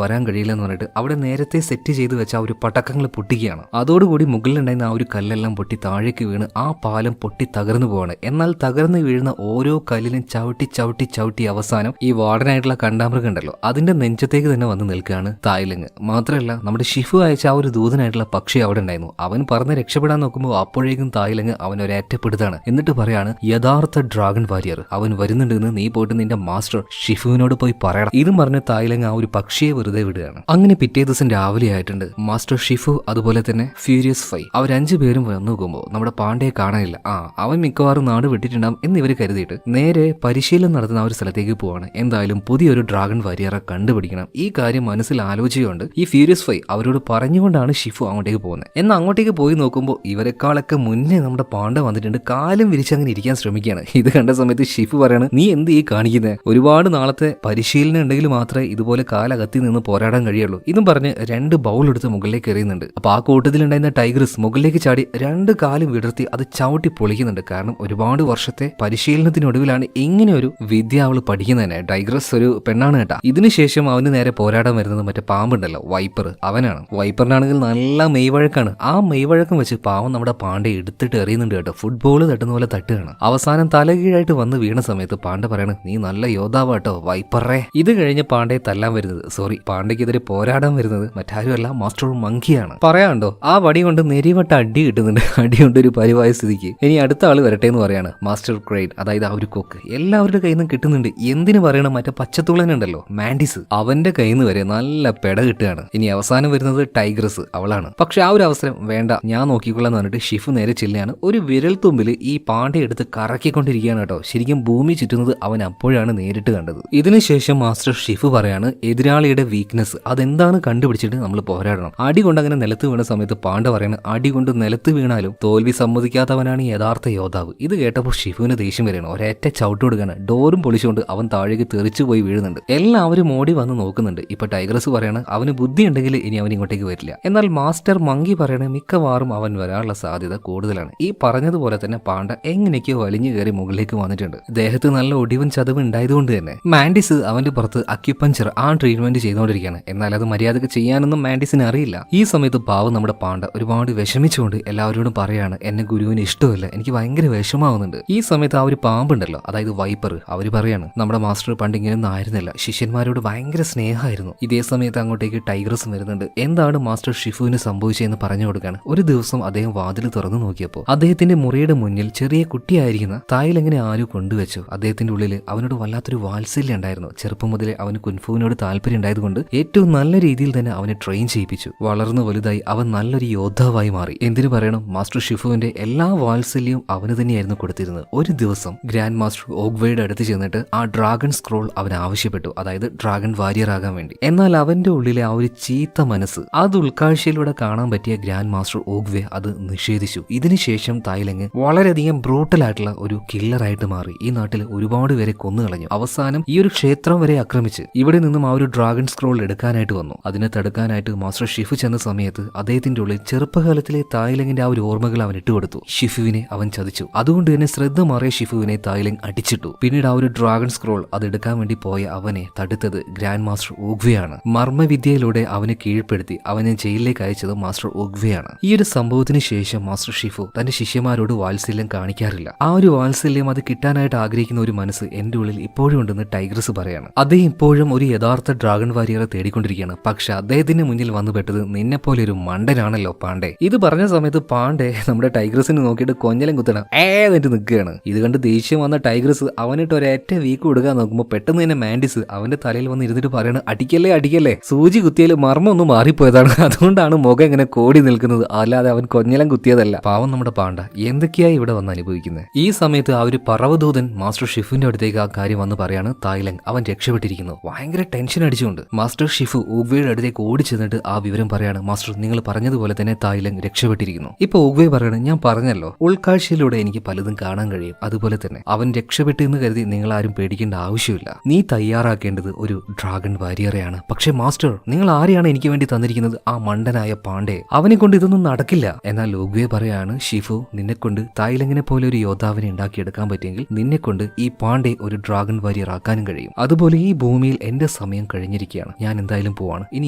വരാൻ കഴിയില്ലെന്ന് പറഞ്ഞിട്ട് അവിടെ നേരത്തെ സെറ്റ് ചെയ്ത് വെച്ച ആ ഒരു പടക്കങ്ങൾ പൊട്ടിക്കുകയാണ്. അതോടുകൂടി മുകളിലുണ്ടായിരുന്ന ആ ഒരു കല്ലെല്ലാം പൊട്ടി താഴേക്ക് വീണ് ആ പാലം പൊട്ടി തകർന്നു പോവാണ്. എന്നാൽ തകർന്നു വീഴുന്ന ഓരോ കല്ലിലും ചവിട്ടി ചവിട്ടി ചവിട്ടി അവസാനം ഈ വാർഡനായിട്ടുള്ള കണ്ടാമൃഗം ഉണ്ടല്ലോ അതിന്റെ നെഞ്ചത്തേക്ക് തന്നെ വന്ന് നിൽക്കുകയാണ് തായ്ലങ്. മാത്രമല്ല നമ്മുടെ ഷിഫു അയച്ച ആ ഒരു ദൂതനായിട്ടുള്ള പക്ഷി അവിടെ ഉണ്ടായിരുന്നു. അവൻ പറഞ്ഞ് രക്ഷപ്പെടാൻ നോക്കുമ്പോൾ അപ്പോഴേക്കും തായ്ലങ് അവൻ ഒരേറ്റപ്പെടുത്താണ്. എന്നിട്ട് പറയാണ്, യഥാർത്ഥ ഡ്രാഗൺ വാരിയർ അവൻ വരുന്നുണ്ടെന്ന് നീ പോയിട്ട് നിന്റെ മാസ്റ്റർ ഷിഫുവിനോട് പോയി പറയണം. ഇതും പറഞ്ഞ് തായ്ലങ് ആ ഒരു പക്ഷിയെ വെറുതെ വിടുകയാണ്. അങ്ങനെ പിറ്റേ ദിവസം രാവിലെ ആയിട്ടുണ്ട്. മാസ്റ്റർ ഷിഫു അതുപോലെ തന്നെ ഫ്യൂരിയസ് 5 അവർ 5 പേരും വന്നു നോക്കുമ്പോൾ നമ്മുടെ പാണ്ഡയെ കാണാനില്ല. അവൻ മിക്കവാറും നാട് വിട്ടിട്ടുണ്ടാവും എന്നിവർ കരുതിയിട്ട് നേരെ പരിശീലനം നടത്തുന്ന ആ ഒരു സ്ഥലത്തേക്ക് പോവാണ്. എന്തായാലും പുതിയൊരു ഡ്രാഗൺ വാരിയറെ കണ്ടുപിടിക്കണം. ഈ കാര്യം മനസ്സിൽ ആലോചിച്ചുകൊണ്ട് ഈ ഫ്യൂരിയസ് 5 അവരോട് പറഞ്ഞുകൊണ്ടാണ് ഷിഫു അങ്ങോട്ടേക്ക് പോകുന്നത്. എന്നാൽ അങ്ങോട്ടേക്ക് പോയി നോക്കുമ്പോൾ ഇവരെക്കാളൊക്കെ മുന്നേ നമ്മുടെ പാണ്ഡ വന്നിട്ടുണ്ട്. കാലം വിരിച്ചങ്ങനെ ഇരിക്കാൻ ശ്രമിക്കുകയാണ്. ഇത് കണ്ട സമയത്ത് ഷിഫു പറയാണ്, നീ എന്ത് ഈ കാണിക്കുന്നത്? ഒരുപാട് നാളത്തെ പരിശീലനം ഉണ്ടെങ്കിൽ മാത്രമേ ഇതുപോലെ കാലകത്തി നിന്ന് പോരാടാൻ കഴിയുള്ളൂ. ഇതും പറഞ്ഞ് 2 ബൗൾ എടുത്ത് മുകളിലേക്ക് എറിയുന്നുണ്ട്. അപ്പൊ ആ കൂട്ടത്തിലുണ്ടായിരുന്ന ടൈഗ്രസ് മുകളിലേക്ക് ചാടി 2 കാലും വിടർത്തി അത് ചവിട്ടി പൊളിക്കുന്നുണ്ട്. കാരണം ഒരുപാട് വർഷത്തെ പരിശീലനത്തിനൊടുവിലാണ് ഇങ്ങനെ ഒരു വിദ്യ അവള് പഠിക്കുന്നത് തന്നെ. ടൈഗ്രസ് ഒരു പെണ്ണാണ് കേട്ടാ. ഇതിനുശേഷം അവന് നേരെ പോരാടാൻ വരുന്നത് മറ്റേ പാമ്പുണ്ടല്ലോ വൈപ്പർ, അവനാണ്. വൈപ്പറിനാണെങ്കിൽ നല്ല മെയ്വഴക്കാണ്. ആ മെയ്വഴക്കം വെച്ച് പാവം നമ്മുടെ പാണ്ഡെ എടുത്തിട്ട് എറിയുന്നുണ്ട് കേട്ടോ. ഫുട്ബോൾ തട്ടുന്ന പോലെ തട്ടുകയാണ്. അവസാനം തലകീഴായിട്ട് വന്ന് വീണ സമയത്ത് പാണ്ഡ പറയണ, നീ നല്ല യോദ്ധാവാട്ടോ വൈപ്പറേ. ഇത് കഴിഞ്ഞ് പാണ്ഡയെ തല്ലാൻ വരുന്നത്, സോറി പാണ്ഡയ്ക്കെതിരെ പോരാടാൻ വരുന്നത് മറ്റാരുമല്ല മാസ്റ്റർ മങ്കിയാണ്. പറയാണ്ടോ ആ വടി കൊണ്ട് നെരിവട്ട അടി കിട്ടുന്നുണ്ട്. അടി കൊണ്ട് ഒരു പരിവായ സ്ഥിതിക്ക് ഇനി അടുത്ത ആള് വരട്ടെ എന്ന് പറയാണ് മാസ്റ്റർ ക്രെയിൻ, അതായത് ആ ഒരു കൊക്ക്. എല്ലാവരുടെ കയ്യിൽ നിന്നും കിട്ടുന്നുണ്ട്. എന്തിനു പറയണം, മറ്റേ പച്ചത്തുള്ളനുണ്ടല്ലോ മാൻഡിസ്, അവന്റെ കയ്യിൽ നിന്ന് വരെ നല്ല പെട കിട്ടുകയാണ്. ഇനി അവസാനം വരുന്നത് ടൈഗ്രസ്, അവളാണ്. പക്ഷെ ആ ഒരു അവസരം വേണ്ട, ഞാൻ നോക്കിക്കൊള്ളാന്ന് പറഞ്ഞിട്ട് ഷിഫു നേരെ ചെല്ലുകയാണ്. ഒരു വിരൽ തുമ്പിൽ ഈ പാണ്ഡെ എടുത്ത് കറക്കിക്കൊണ്ടിരിക്കുകയാണ് കേട്ടോ. ശരിക്കും ഭൂമി ചുറ്റുന്നത് അവൻ അപ്പോഴാണ് നേരിട്ട് കണ്ടത്. ഇതിനുശേഷം മാസ്റ്റർ ഷിഫു പറയാണ്, എതിരാളിയുടെ വീക്ക്നെസ് അതെന്താണ് കണ്ടുപിടിച്ചിട്ട് നമ്മൾ പോരാടണം. അടി കൊണ്ട് അങ്ങനെ നിലത്ത് വീണ സമയത്ത് പാണ്ഡ പറയാണ്, അടി കൊണ്ട് നിലത്ത് വീണാലും തോൽവി സമ്മതിക്കാത്തവനാണ് യഥാർത്ഥ യോദ്ധാവ്. ഇത് കേട്ടപ്പോൾ ഷിഫുവിന് ദേഷ്യം വരികയാണ്. ഒരേറ്റ ചവിട്ട് കൊടുക്കുകയാണ്. ഡോറും പൊളിച്ചുകൊണ്ട് അവൻ താഴേക്ക് തെറിച്ചു പോയി വീഴുന്നുണ്ട്. എല്ലാവരും ഓടി വന്ന് നോക്കുന്നുണ്ട്. ഇപ്പൊ ടൈഗ്രസ് പറയാണ്, അവന് ബുദ്ധി ഉണ്ടെങ്കിൽ ഇനി അവൻ ഇങ്ങോട്ടേക്ക് വരില്ല. എന്നാൽ മാസ്റ്റർ മങ്കി പറയണ, മിക്കവാറും അവൻ വരാനുള്ള സാധ്യത കൂടുതലാണ്. ഈ പറഞ്ഞതുപോലെ തന്നെ പാണ്ഡ എങ്ങനെയൊക്കെയോ വലിഞ്ഞു കയറി മുകളിലേക്ക് വന്നിട്ടുണ്ട്. ദേഹത്ത് നല്ല ഒടിവും ചതവും ഉണ്ടായതുകൊണ്ട് തന്നെ മാൻഡിസ് അവന്റെ പുറത്ത് അക്യുപഞ്ചർ ആ ട്രീറ്റ്മെന്റ് ചെയ്തുകൊണ്ടിരിക്കുകയാണ്. എന്നാൽ അത് മര്യാദക്ക് ചെയ്യാനൊന്നും മാൻഡിസിന് അറിയില്ല. ഈ സമയത്ത് പാവം നമ്മുടെ പാണ്ഡ ഒരുപാട് വിഷമിച്ചുകൊണ്ട് എല്ലാവരോടും പറയാണ്, എന്നെ ഗുരുവിന് ഇഷ്ടമല്ല, എനിക്ക് ഭയങ്കര വിഷമാവുന്നുണ്ട്. ഈ സമയത്ത് ആ ഒരു പാമ്പുണ്ടല്ലോ, അതായത് വൈപ്പർ, അവര് പറയാണ്, നമ്മുടെ മാസ്റ്റർ പണ്ട് ഇങ്ങനെയൊന്നും ആയിരുന്നില്ല, ശിഷ്യന്മാരോട് ഭയങ്കര സ്നേഹമായിരുന്നു. ഇതേ സമയത്ത് അങ്ങോട്ടേക്ക് ടൈഗ്രസ് വരുന്നുണ്ട്. എന്താണ് മാസ്റ്റർ ഷിഫുവിന് സംഭവിച്ചതെന്ന് പറഞ്ഞു കൊടുക്കുകയാണ്. ഒരു ദിവസം അദ്ദേഹം വാതിൽ തുറന്നു നോക്കിയപ്പോൾ അദ്ദേഹത്തിന്റെ മുറിയുടെ മുന്നിൽ ചെറിയ കുട്ടിയായിരിക്കുന്ന തായ്ലങ്ങിനെ ആരും കൊണ്ടുവച്ചു. അദ്ദേഹത്തിന്റെ ഉള്ളിൽ അവനോട് വല്ലാത്തൊരു വാത്സല്യം ഉണ്ടായിരുന്നു. ചെറുപ്പം മുതലേ അവന് കുൻഫുവിനോട് താല്പര്യം ഉണ്ടായതുകൊണ്ട് ഏറ്റവും നല്ല രീതിയിൽ തന്നെ അവനെ ട്രെയിൻ ചെയ്യിപ്പിച്ചു. വളർന്നു വലുതായി അവൻ നല്ലൊരു യോദ്ധാവായി മാറി. എന്തിനു പറയണം, മാസ്റ്റർ ഷിഫുവിന്റെ എല്ലാ വാത്സല്യവും അവന് തന്നെയായിരുന്നു കൊടുത്തിരുന്നത്. ഒരു ദിവസം ഗ്രാൻഡ് മാസ്റ്റർ ഓഗ്വയുടെ അടുത്ത് ചെന്നിട്ട് ആ ഡ്രാഗൺ സ്ക്രോൾ അവൻ ആവശ്യപ്പെട്ടു, അതായത് ഡ്രാഗൺ വാരിയർ ആകാൻ വേണ്ടി. എന്നാൽ അവന്റെ ഉള്ളിലെ ആ ഒരു ചീത്ത മനസ്സ് അത് ഉൾക്കാഴ്ചയിലൂടെ കാണാൻ പറ്റിയ ഗ്രാൻഡ് മാസ്റ്റർ ഓഗ്വെ അത് നിഷേധിച്ചു. ഇതിനുശേഷം തായ്ലങ് വളരെയധികം ബ്രൂട്ടൽ ആയിട്ടുള്ള ഒരു കില്ലറായിട്ട് മാറി. ഈ നാട്ടിൽ ഒരുപാട് പേരെ കൊന്നുകളഞ്ഞു. അവസാനം ഈ ഒരു ക്ഷേത്രം വരെ ആക്രമിച്ച് ഇവിടെ നിന്നും ആ ഒരു ഡ്രാഗൺ സ്ക്രോൾ എടുക്കാനായിട്ട് വന്നു. അതിനെ തടുക്കാനായിട്ട് മാസ്റ്റർ ഷിഫു ചെന്ന സമയത്ത് അദ്ദേഹത്തിന്റെ ഉള്ളിൽ ചെറുപ്പകാലത്തിലെ തായ്ലങ്ങിന്റെ ആ ഒരു ഓർമ്മകൾ അവൻ ഇട്ടുകൊടുത്തു. ഷിഫുവിനെ അവൻ ചതിച്ചു. അതുകൊണ്ട് തന്നെ ശ്രദ്ധ മാറിയ ഷിഫുവിനെ തായ്ലങ് അടിച്ചിട്ടു. പിന്നീട് ആ ഒരു ഡ്രാഗൺ സ്ക്രോൾ അത് എടുക്കാൻ വേണ്ടി പോയ അവനെ തടുത്തത് ഗ്രാൻഡ് മാസ്റ്റർ ഓഗ്വയാണ്. മർമ്മവിദ്യയിലൂടെ അവനെ കീഴ്പ്പെടുത്തി അവനെ ജയിലിലേക്ക് അയച്ചത് മാസ്റ്റർ ഓഗ്വയാണ്. ഈ ഒരു സംഭവത്തിന് ശേഷം മാസ്റ്റർ ഷിഫു തന്റെ ശിഷ്യന്മാരോട് വാത്സല്യം കാണിക്കാറില്ല. ആ ഒരു വാത്സല്യം അത് കിട്ടാനായിട്ട് ആഗ്രഹിക്കുന്ന ഒരു മനസ്സ് എന്റെ ഉള്ളിൽ ഇപ്പോഴും ഉണ്ടെന്ന് ടൈഗ്രസ് പറയാണ്. അദ്ദേഹം ഇപ്പോഴും ഒരു യഥാർത്ഥ ഡ്രാഗൺ വാരിയറെ തേടിക്കൊണ്ടിരിക്കുകയാണ്. പക്ഷെ അദ്ദേഹത്തിന് മുന്നിൽ വന്നു പെട്ടത് നിന്നെ പോലെ ഒരു മണ്ടനാണല്ലോ പാണ്ഡെ. ഇത് പറഞ്ഞ സമയത്ത് പാണ്ഡെ നമ്മുടെ ടൈഗ്രസിനെ നോക്കിയിട്ട് കൊഞ്ഞലം കുത്തണം എന്നിട്ട് നിൽക്കുകയാണ്. ഇത് കണ്ട് ദേഷ്യം വന്ന ടൈഗ്രസ് അവനിട്ട് ഒരേറ്റ വീക്ക് കൊടുക്കാൻ നോക്കുമ്പോൾ പെട്ടെന്ന് തന്നെ മാൻഡിസ് അവന്റെ തലയിൽ വന്ന് ഇരുന്നിട്ട് പറയണം, അടിക്കല്ലേ അടിക്കല്ലേ, സൂചി കുത്തിയാൽ മർമ്മം ഒന്ന് മാറിപ്പോയതാണ്, അതുകൊണ്ടാണ് മുഖം ഇങ്ങനെ കോടി നിൽക്കുന്നത്, അല്ലാതെ അവൻ കൊഞ്ഞലം കുത്തിയതല്ല. പാവം നമ്മുടെ പാണ്ഡ എന്തൊക്കെയായി ഇവിടെ വന്ന് അനുഭവിക്കുന്നത്. ഈ സമയത്ത് ആ ഒരു പറവദൂതൻ മാസ്റ്റർ ഷിഫുവിന്റെ അടുത്തേക്ക് ആ കാര്യം വന്ന് പറയാണ്, തായ്ലങ് അവൻ രക്ഷപ്പെട്ടിരിക്കുന്നു. ഭയങ്കര ടെൻഷൻ അടിച്ചുകൊണ്ട് മാസ്റ്റർ ഷിഫു ഓഗ്വയുടെ അടുത്തേക്ക് ഓടി ചെന്നിട്ട് ആ വിവരം പറയാണ്, മാസ്റ്റർ നിങ്ങൾ പറഞ്ഞതുപോലെ തന്നെ തായ്ലങ് രക്ഷപ്പെട്ടിരിക്കുന്നു. ഇപ്പൊ ഓഗ്വെ പറയണ, ഞാൻ പറഞ്ഞല്ലോ ഉൾക്കാഴ്ചയിലൂടെ എനിക്ക് പലതും കാണാൻ കഴിയും, അതുപോലെ തന്നെ അവൻ രക്ഷപ്പെട്ടു എന്ന് കരുതി നിങ്ങൾ ആരും പേടിക്കേണ്ട ആവശ്യമില്ല. നീ തയ്യാറാക്കേണ്ടത് ഒരു ഡ്രാഗൺ വാരിയറെയാണ്. പക്ഷേ മാസ്റ്റർ നിങ്ങൾ ആരെയാണ് എനിക്ക് വേണ്ടി തന്നിരിക്കുന്നത്? ആ മണ്ടനായ പാണ്ഡെ, അവനെ കൊണ്ട് ഇതൊന്നും നടക്കില്ല. എന്നാൽ ഓഗ്വെ പറയാണ്, ഷിഫു നിന്നെ കൊണ്ട് തായ്ലങ്ങിനെ പോലെ ഒരു യോദ്ധാവിനെ ഉണ്ടാക്കിയെടുക്കാൻ പറ്റിയെങ്കിൽ നിന്നെ കൊണ്ട് ഈ പാണ്ഡെ ഒരു ഡ്രാഗൺ വാരിയർ ആക്കാനും കഴിയും. അതുപോലെ ഈ ഭൂമിയിൽ എന്റെ സമയം കഴിഞ്ഞിരിക്കുകയാണ്. ഞാൻ എന്തായാലും പോവാണ്. ഇനി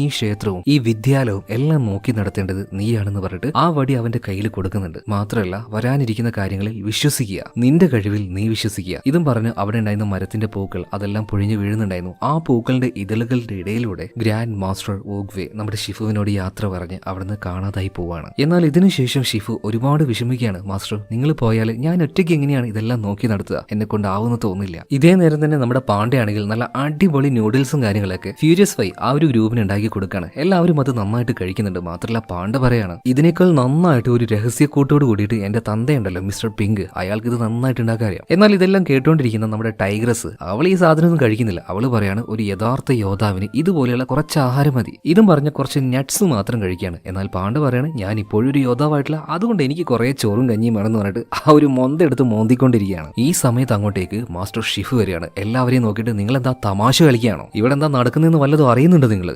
ഈ ക്ഷേത്രവും ഈ വിദ്യാലയവും എല്ലാം നോക്കി നടത്തേണ്ടത് നീയാണെന്ന് പറഞ്ഞിട്ട് ആ വടി അവന്റെ കയ്യിൽ കൊടുക്കുന്നുണ്ട്. മാത്രമല്ല വരാനിരിക്കുന്ന കാര്യങ്ങളിൽ വിശ്വസിക്കുക, നിന്റെ കഴിവിൽ നീ വിശ്വസിക്കുക. ഇതും പറഞ്ഞ് അവിടെ ഉണ്ടായിരുന്ന മരത്തിന്റെ പൂക്കൾ അതെല്ലാം പൊഴിഞ്ഞു വീഴുന്നുണ്ടായിരുന്നു. ആ പൂക്കളുടെ ഇതളുകളുടെ ഇടയിലൂടെ ഗ്രാൻഡ് മാസ്റ്റർ ഓഗ്വേ നമ്മുടെ ഷിഫുവിനോട് യാത്ര പറഞ്ഞ് അവിടുന്ന് കാണാതായി പോവാണ്. എന്നാൽ ഇതിനുശേഷം ഷിഫു ഒരുപാട് വിഷമിക്കുകയാണ്. മാസ്റ്റർ, നിങ്ങൾ പോയാൽ ഞാൻ ഒറ്റയ്ക്ക് എങ്ങനെയാണ് ഇതെല്ലാം നോക്കി നടത്തുക? എന്നെ കൊണ്ടാവുമെന്ന് തോന്നില്ല. ഇതേ നേരം തന്നെ നമ്മുടെ പാണ്ഡ്യയാണെങ്കിൽ നല്ല അടിപൊളി നൂഡിൽസും കാര്യങ്ങളൊക്കെ ഫ്യൂരിയസ് ഫൈവ് ആ ഒരു ഗ്രൂപ്പിന് ഉണ്ടാക്കി കൊടുക്കുകയാണ്. എല്ലാവരും അത് നന്നായിട്ട് കഴിക്കുന്നുണ്ട്. മാത്രമല്ല പാണ്ഡ പറയാണ്, ഇതിനേക്കാൾ നന്നായിട്ട് ഒരു രഹസ്യക്കൂട്ടോട് കൂടിയിട്ട് എന്റെ തന്തയുണ്ടല്ലോ മിസ്റ്റർ പിങ്ക്, അയാൾക്ക് ഇത് നന്നായിട്ട് ഉണ്ടാക്കാൻ അറിയാം. എന്നാൽ ഇതെല്ലാം കേട്ടോണ്ടിരിക്കുന്ന നമ്മുടെ ടൈഗ്രസ് അവൾ ഈ സാധനമൊന്നും കഴിക്കുന്നില്ല. അവള് പറയാണ്, ഒരു യഥാർത്ഥ യോദ്ധാവിന് ഇതുപോലെയുള്ള കുറച്ച് ആഹാരം മതി. ഇതും പറഞ്ഞ കുറച്ച് നട്ട്സ് മാത്രം കഴിക്കുകയാണ്. എന്നാൽ പാണ്ഡ പറയാണ്, ഞാൻ ഇപ്പോഴും ഒരു യോദ്ധാവായിട്ടില്ല, അതുകൊണ്ട് എനിക്ക് കുറെ ചോറും കഞ്ഞിയും വേണമെന്ന് പറഞ്ഞിട്ട് ആ ഒരു മൊന്തെടുത്ത് മോന്തിക്കൊണ്ടിരിക്കുകയാണ്. ഈ സമയത്ത് അങ്ങോട്ടേക്ക് മാസ്റ്റർ ഷിഫു വരികയാണ്. എല്ലാവരെയും നോക്കിയിട്ട്, നിങ്ങൾ എന്താ തമാശ കളിക്കുകയാണോ? ഇവിടെ എന്താ നടക്കുന്നതെന്ന് വല്ലതും അറിയുന്നുണ്ടോ നിങ്ങൾ?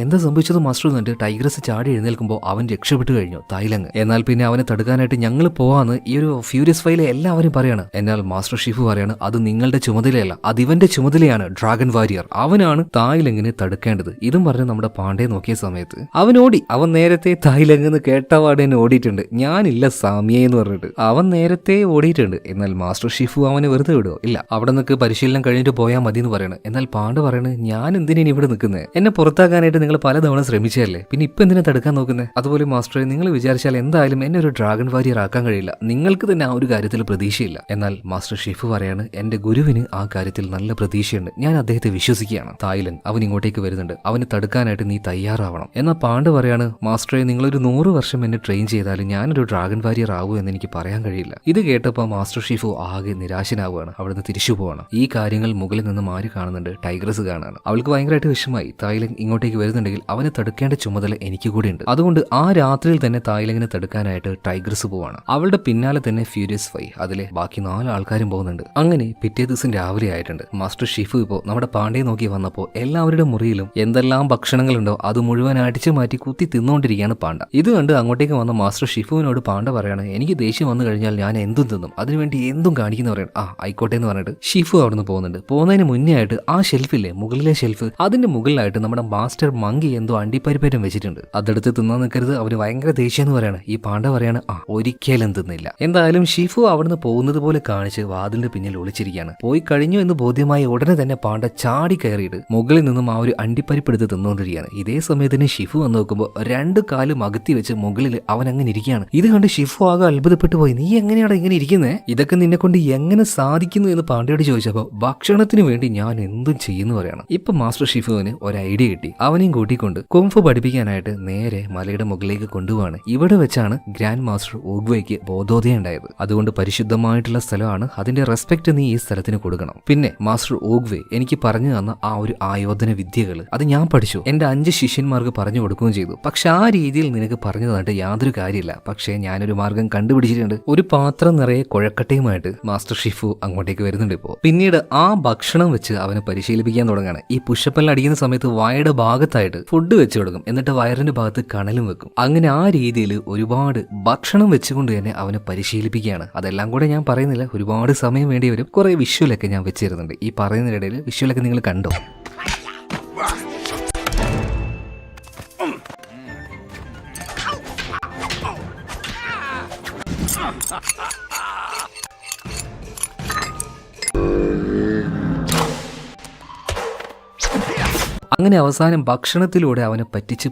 എന്താ സംഭവിച്ചത് മാസ്റ്റർ എന്നിട്ട് ടൈഗ്രസ് ചാടി എഴുന്നേൽക്കുമ്പോൾ അവൻ രക്ഷപ്പെട്ടു കഴിഞ്ഞു തായ്ലങ്. എന്നാൽ പിന്നെ അവനെ തടുക്കാനായിട്ട് ഞങ്ങൾ പോവാന്ന് ഈ ഒരു ഫ്യൂരിയസ് ഫൈവിലെ എല്ലാവരും പറയാണ്. എന്നാൽ മാസ്റ്റർ ഷിഫു പറയാണ്, അത് നിങ്ങളുടെ ചുമതലയല്ല, അത് ഇവന്റെ ചുമതലയാണ്, ഡ്രാഗൺ വാരിയർ. അവനാണ് തായ്ലങ്ങിനെ തടുക്കേണ്ടത്. ഇതും പറഞ്ഞ് നമ്മുടെ പാണ്ഡ്യയെ നോക്കിയ സമയത്ത് അവൻ ഓടി. അവൻ നേരത്തെ തായ്ലങ്ങെന്ന് കേട്ടപാട് തന്നെ ഓടിയിട്ടുണ്ട്. ഞാനില്ല സാമിയെ എന്ന് പറഞ്ഞിട്ട് അവൻ നേരത്തെ ഓടിയിട്ടുണ്ട്. എന്നാൽ മാസ്റ്റർ ഷിഫു അവനെ വെറുതെ വിടുവോ? ഇല്ല, അവിടെ നിന്നൊക്കെ പരിശീലനം കഴിഞ്ഞിട്ട് പോയാൽ മതി എന്ന് പറയണം. എന്നാൽ പാണ്ഡ പറയണത്, ഞാൻ എന്തിനാണ് ഇവിടെ നിൽക്കുന്നത്? എന്നെ പുറത്താക്കാനായിട്ട് നിങ്ങൾ പലതവണ ശ്രമിച്ചല്ലേ, പിന്നെ ഇപ്പൊ എന്തിനാ തടുക്കാൻ നോക്കുന്നത്? അതുപോലെ മാസ്റ്ററെ, നിങ്ങൾ വിചാരിച്ചാൽ എന്തായാലും എന്നെ ഒരു ഡ്രാഗൺ വാരിയർ ആക്കാൻ കഴിയില്ല. നിങ്ങൾക്ക് തന്നെ ആ ഒരു കാര്യത്തിൽ പ്രതീക്ഷയില്ല. എന്നാൽ മാസ്റ്റർ ഷിഫു പറയാണ്, എന്റെ ഗുരുവിന് ആ കാര്യത്തിൽ നല്ല പ്രതീക്ഷയുണ്ട്, ഞാൻ അദ്ദേഹത്തെ വിശ്വസിക്കുകയാണ്. തായ്ലൻഡ് അവൻ ഇങ്ങോട്ടേക്ക് വരുന്നുണ്ട്, അവന് തടുക്കാനായിട്ട് നീ തയ്യാറാവണം. എന്നാൽ പാണ്ഡ പറയാണ്, മാസ്റ്ററെ, നിങ്ങളൊരു 100 വർഷം എന്നെ ട്രെയിൻ ചെയ്താലും ഞാനൊരു ഡ്രാഗൺ വാരിയർ ആവൂ എന്ന് എനിക്ക് പറയാൻ കഴിയില്ല. ഇത് കേട്ടപ്പോൾ മാസ്റ്റർ ഷിഫു ആകെ നിരാശനാവുകയാണ്. അവിടുന്ന് തിരിച്ചു പോവാണ്. ഈ കാര്യങ്ങൾ മുകളിൽ നിന്ന് മാറി കാണുന്നുണ്ട് ടൈഗ്രസ് കാണാണ്. അവൾക്ക് ഭയങ്കരമായിട്ട് വിഷമായി. തായ്ലൻഡ് ഇങ്ങോട്ടേക്ക് വരുന്നുണ്ടെങ്കിൽ അവനെ തടുക്കേണ്ട ചുമതല എനിക്ക് കൂടി ഉണ്ട്. അതുകൊണ്ട് ആ രാത്രിയിൽ തന്നെ തായ്ലങ്ങിനെ തടുക്കാനായിട്ട് ടൈഗ്രസ് പോവാണ്. അവളുടെ പിന്നാലെ തന്നെ ഫ്യൂരിയസ് ഫൈവ്, അതിലെ ബാക്കി 4 ആൾക്കാരും പോകുന്നുണ്ട്. അങ്ങനെ പിറ്റേ ദിവസം രാവിലെ ആയിട്ടുണ്ട്. മാസ്റ്റർ ഷിഫു ഇപ്പോൾ നമ്മുടെ പാണ്ഡ്യയെ നോക്കി വന്നപ്പോൾ എല്ലാവരുടെ മുറിയിലും എന്തെല്ലാം ഭക്ഷണങ്ങളുണ്ടോ അത് മുഴുവൻ അടിച്ചു മാറ്റി കുത്തി തിന്നുകൊണ്ടിരിക്കുകയാണ് പാണ്ഡ. ഇത് കണ്ട് അങ്ങോട്ടേക്ക് വന്ന മാസ്റ്റർ ഷിഫുവിനോട് പാണ്ഡ പറയാണ്, എനിക്ക് ദേഷ്യം വന്നു കഴിഞ്ഞാൽ ഞാൻ എന്തും തിന്നും, അതിനുവേണ്ടി എന്തും കാണിക്കുന്ന പറയണം. ആയിക്കോട്ടെ എന്ന് പറഞ്ഞിട്ട് ഷിഫു അവിടുന്ന് പോകുന്നുണ്ട്. പോകുന്നതിന് മുന്നേ ആയിട്ട് ആ ഷെൽഫില്ലേ, മുകളിലെ ഷെൽഫ്, അതിന്റെ മുകളിലായിട്ട് നമ്മുടെ മാസ്റ്റർ മങ്കി എന്തോ അണ്ടിപ്പരിപ്പേറ്റം വെച്ചിട്ടുണ്ട്. അതെടുത്ത് തിന്നാൻ നിൽക്കരുത്, അവന് ഭയങ്കര ദേഷ്യം എന്ന് പറയാണ്. ഈ പാണ്ഡ പറയാണ്, ഒരിക്കലും തിന്നില്ല. എന്തായാലും ഷിഫു അവിടുന്ന് പോകുന്നത് പോലെ കാണിച്ച് വാതിലിന്റെ പിന്നിൽ ഒളിച്ചിരിക്കുകയാണ്. പോയി കഴിഞ്ഞു എന്ന് ബോധ്യമായി ഉടനെ തന്നെ പാണ്ഡ ചാടി കയറിയിട്ട് മുകളിൽ നിന്നും ആ ഒരു അണ്ടിപ്പരിപ്പ് എടുത്ത് തിന്നുകൊണ്ടിരിക്കുകയാണ്. ഇതേ സമയത്തിന് ഷിഫു വന്ന് നോക്കുമ്പോൾ 2 കാലും അകത്തി വെച്ച് മുകളിൽ അവൻ അങ്ങനെ ഇരിക്കുകയാണ്. ഇത് കണ്ട് ഷിഫു ആകെ അത്ഭുതപ്പെട്ടു പോയി. നീ എങ്ങനെയാണ് ഇങ്ങനെ ഇരിക്കുന്നത്? ഇതൊക്കെ നിന്നെ കൊണ്ട് എങ്ങനെ സാധിക്കുന്നു എന്ന് പാണ്ഡ്യയോട് ചോദിച്ചപ്പോൾ ഭക്ഷണത്തിന് വേണ്ടി ഞാൻ എന്തും ചെയ്യുന്നു പറയാണ്. ഇപ്പൊ മാസ്റ്റർ ഷിഫുവിന് ഒരു ഐഡിയ കിട്ടി. അവനെയും കൂട്ടിക്കൊണ്ട് കുംഫു പഠിപ്പിക്കാനായിട്ട് നേരെ മലയുടെ മുകളിലേക്ക് കൊണ്ടുപോവാണ്. ഇവിടെ വെച്ചാണ് ഗ്രാൻഡ് മാസ്റ്റർ ഓഗ്വേക്ക് ബോധോദയം ഉണ്ടായത്. അതുകൊണ്ട് പരിശുദ്ധമായിട്ടുള്ള സ്ഥലമാണ്, അതിന്റെ റെസ്പെക്ട് നീ ഈ സ്ഥലത്തിന് കൊടുക്കണം. പിന്നെ മാസ്റ്റർ ഓഗ്വേ എനിക്ക് പറഞ്ഞു തന്ന ആ ഒരു ആയോധന വിദ്യകൾ അത് ഞാൻ പഠിച്ചു, എന്റെ 5 ശിഷ്യന്മാർക്ക് പറഞ്ഞു കൊടുക്കുകയും ചെയ്തു. പക്ഷെ ആ രീതിയിൽ നിനക്ക് പറഞ്ഞു തന്നിട്ട് യാതൊരു കാര്യമില്ല. പക്ഷേ ഞാനൊരു മാർഗം കണ്ടുപിടിച്ചിട്ടുണ്ട്. ഒരു പാത്രം നിറയെ കുഴക്കട്ടയുമായിട്ട് മാസ്റ്റർ ഷിഫു അങ്ങോട്ടേക്ക് വരുന്നുണ്ട്. ഇപ്പോൾ പിന്നീട് ആ ഭക്ഷണം വെച്ച് അവനെ പരിശീലിപ്പിക്കാൻ തുടങ്ങാണ്. ഈ പുഷപ്പെല്ലാം അടിക്കുന്ന സമയത്ത് വായുടെ ഭാഗത്തായിട്ട് ഫുഡ് വെച്ച് കൊടുക്കും, എന്നിട്ട് വയറിന്റെ ഭാഗത്ത് കണലും വെക്കും. അങ്ങനെ ആ രീതിയിൽ ഒരുപാട് ഭക്ഷണം വെച്ചുകൊണ്ട് തന്നെ അവനെ പരിശീലിപ്പിക്കുകയാണ്. അതെല്ലാം കൂടെ ഞാൻ പറയുന്നില്ല, ഒരുപാട് സമയം വേണ്ടി വരും. കുറെ വിഷ്വലൊക്കെ ഞാൻ വെച്ചിരുന്നുണ്ട്. ഈ പറയുന്നതിനിടയിൽ വിഷ്വലൊക്കെ നിങ്ങൾ കണ്ടോ? അങ്ങനെ അവസാനം ഭക്ഷണത്തിലൂടെ അവനെ പറ്റിച്ച്